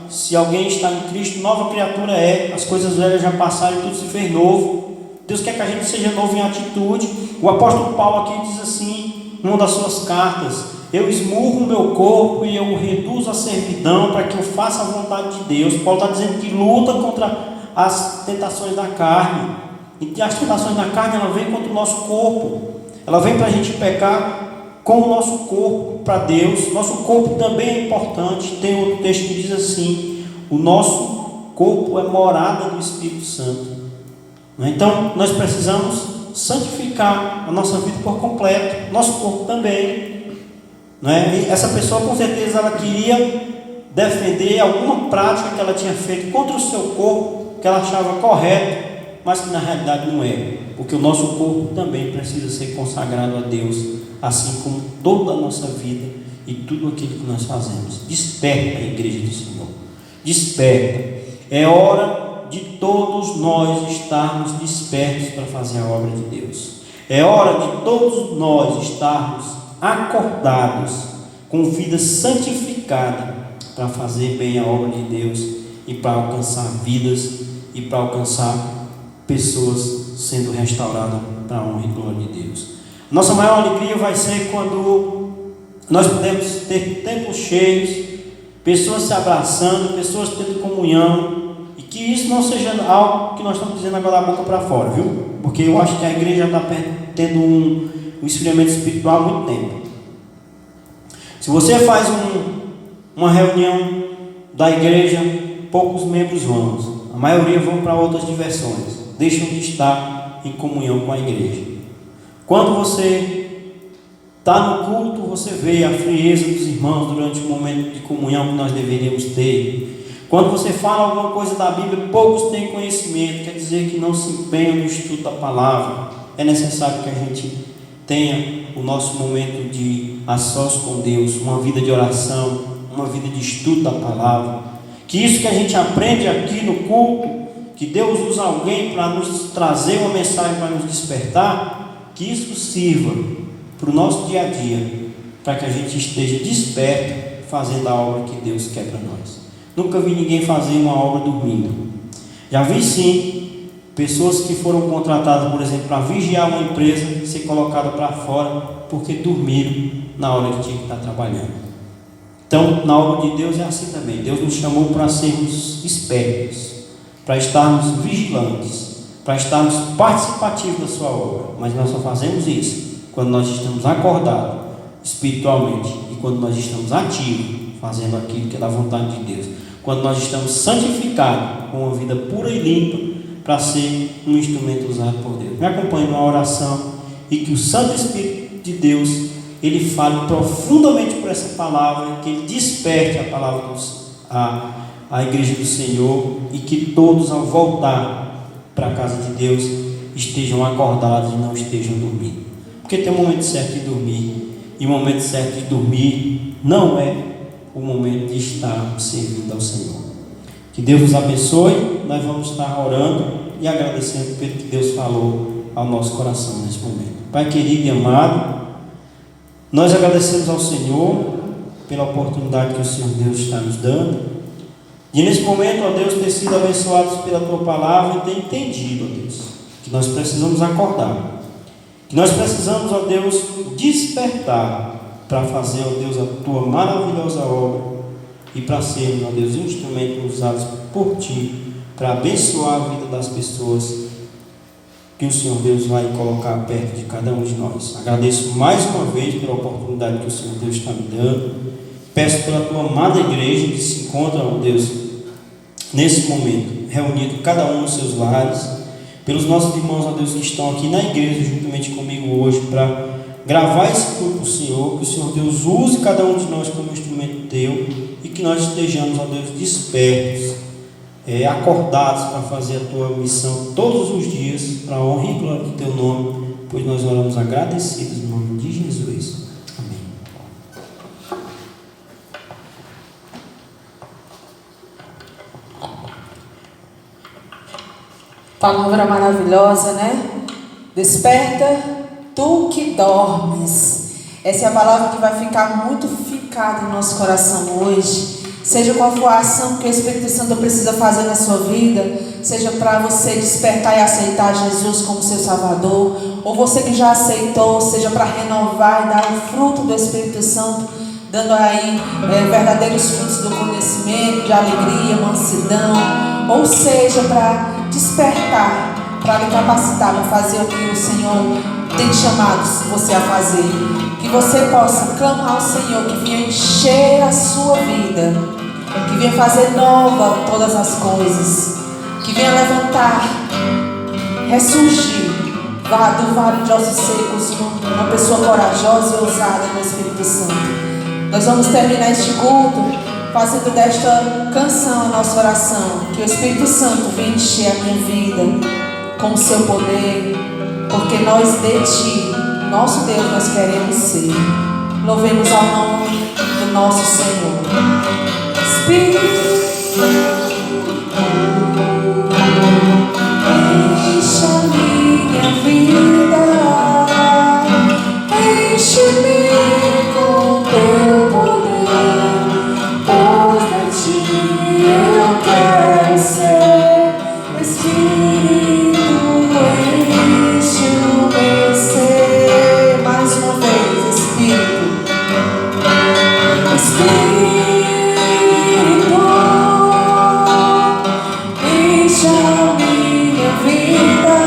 Se alguém está em Cristo, nova criatura é. As coisas velhas já passaram e tudo se fez novo. Deus quer que a gente seja novo em atitude. O apóstolo Paulo aqui diz assim, numa das suas cartas: eu esmurro o meu corpo e eu o reduzo à servidão para que eu faça a vontade de Deus. Paulo está dizendo que luta contra as tentações da carne. E que as tentações da carne, ela vem contra o nosso corpo. Ela vem para a gente pecar com o nosso corpo para Deus. Nosso corpo também é importante. Tem outro texto que diz assim: o nosso corpo é morada do Espírito Santo. Então nós precisamos santificar a nossa vida por completo, nosso corpo também. E essa pessoa com certeza ela queria defender alguma prática que ela tinha feito contra o seu corpo, que ela achava correto, mas que na realidade não é, porque o nosso corpo também precisa ser consagrado a Deus, assim como toda a nossa vida e tudo aquilo que nós fazemos. Desperta a igreja do Senhor, desperta. É hora de todos nós estarmos despertos para fazer a obra de Deus. É hora de todos nós estarmos acordados, com vida santificada, para fazer bem a obra de Deus e para alcançar vidas e para alcançar pessoas sendo restauradas para a honra e glória de Deus. Nossa maior alegria vai ser quando nós podemos ter templos cheios, pessoas se abraçando, pessoas tendo comunhão, e que isso não seja algo que nós estamos dizendo agora da boca para fora, viu? Porque eu acho que a igreja está tendo um esfriamento espiritual há muito tempo. Se você faz uma reunião da igreja, poucos membros vão, a maioria vão para outras diversões, deixam de estar em comunhão com a igreja. Quando você está no culto, você vê a frieza dos irmãos durante o momento de comunhão que nós deveríamos ter. Quando você fala alguma coisa da Bíblia, poucos têm conhecimento, quer dizer que não se empenham no estudo da palavra. É necessário que a gente tenha o nosso momento de a sós com Deus, uma vida de oração, uma vida de estudo da palavra. Que isso que a gente aprende aqui no culto, que Deus usa alguém para nos trazer uma mensagem, para nos despertar, que isso sirva para o nosso dia a dia, para que a gente esteja desperto, fazendo a obra que Deus quer para nós. Nunca vi ninguém fazer uma obra dormindo. Já vi sim pessoas que foram contratadas, por exemplo, para vigiar uma empresa, ser colocada para fora porque dormiram na hora que tinha que estar trabalhando. Então, na obra de Deus é assim também. Deus nos chamou para sermos espertos, para estarmos vigilantes, para estarmos participativos da sua obra. Mas nós só fazemos isso quando nós estamos acordados espiritualmente e quando nós estamos ativos, fazendo aquilo que é da vontade de Deus. Quando nós estamos santificados, com uma vida pura e limpa, para ser um instrumento usado por Deus. Me acompanhe numa oração e que o Santo Espírito de Deus, ele fale profundamente por essa palavra, que ele desperte a palavra, a igreja do Senhor, e que todos, ao voltar para a casa de Deus, estejam acordados e não estejam dormindo. Porque tem um momento certo de dormir, e o momento certo de dormir não é o momento de estar servindo ao Senhor. Que Deus nos abençoe. Nós vamos estar orando e agradecendo pelo que Deus falou ao nosso coração nesse momento. Pai querido e amado, nós agradecemos ao Senhor pela oportunidade que o Senhor Deus está nos dando, e nesse momento, ó Deus, ter sido abençoados pela Tua Palavra e ter entendido, ó Deus, que nós precisamos acordar, que nós precisamos, ó Deus, despertar para fazer, ó Deus, a Tua maravilhosa obra e para sermos, ó Deus, instrumentos usados por Ti para abençoar a vida das pessoas que o Senhor Deus vai colocar perto de cada um de nós. Agradeço mais uma vez pela oportunidade que o Senhor Deus está me dando. Peço pela Tua amada igreja que se encontra, ó Deus, nesse momento, reunido cada um nos seus lares, pelos nossos irmãos, ó Deus, que estão aqui na igreja juntamente comigo hoje para gravar esse culto do Senhor, que o Senhor Deus use cada um de nós como instrumento Teu e que nós estejamos, ó Deus, despertos, acordados para fazer a Tua missão todos os dias, para a honra e glória do Teu nome, pois nós oramos agradecidos no nome de Jesus. Amém. Palavra maravilhosa, né? Desperta, tu que dormes. Essa é a palavra que vai ficar muito ficada no nosso coração hoje. Seja qual for a ação que o Espírito Santo precisa fazer na sua vida, seja para você despertar e aceitar Jesus como seu Salvador, ou você que já aceitou, seja para renovar e dar o fruto do Espírito Santo, dando aí verdadeiros frutos do conhecimento, de alegria, mansidão, ou seja para despertar, para lhe capacitar para fazer o que o Senhor tem chamado você a fazer. Que você possa clamar ao Senhor, que venha encher a sua vida, que venha fazer nova todas as coisas, que venha levantar, ressurgir do vale de ossos secos uma pessoa corajosa e ousada no Espírito Santo. Nós vamos terminar este culto fazendo desta canção a nossa oração, que o Espírito Santo venha encher a minha vida com o seu poder, porque nós de Ti, nosso Deus, nós queremos ser. Louvemos ao nome do nosso Senhor. Espírito, enche a minha vida, enche-me com Teu poder, pois de Ti eu quero ser. Espírito, enche o meu ser. Mais uma vez, Espírito. Enche a minha vida,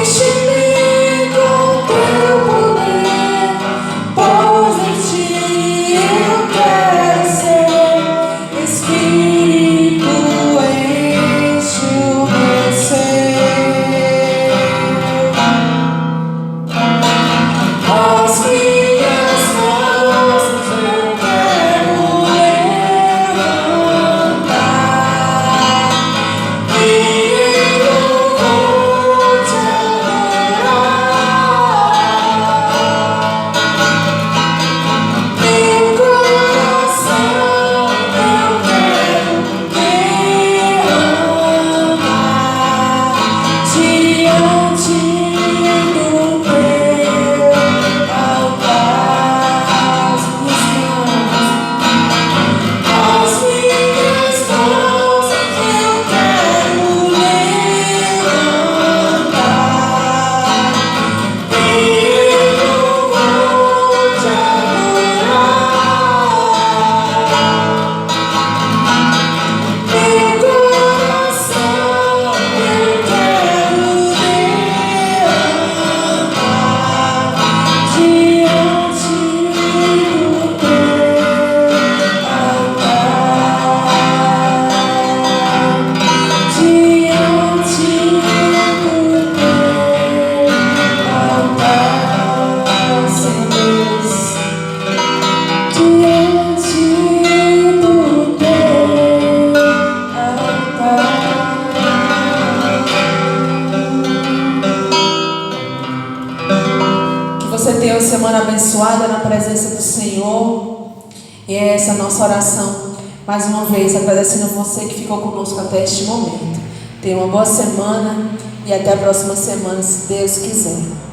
enche-me com Teu poder, você tenha uma semana abençoada na presença do Senhor. E é essa a nossa oração. Mais uma vez, agradecendo a você que ficou conosco até este momento. Tenha uma boa semana e até a próxima semana, se Deus quiser.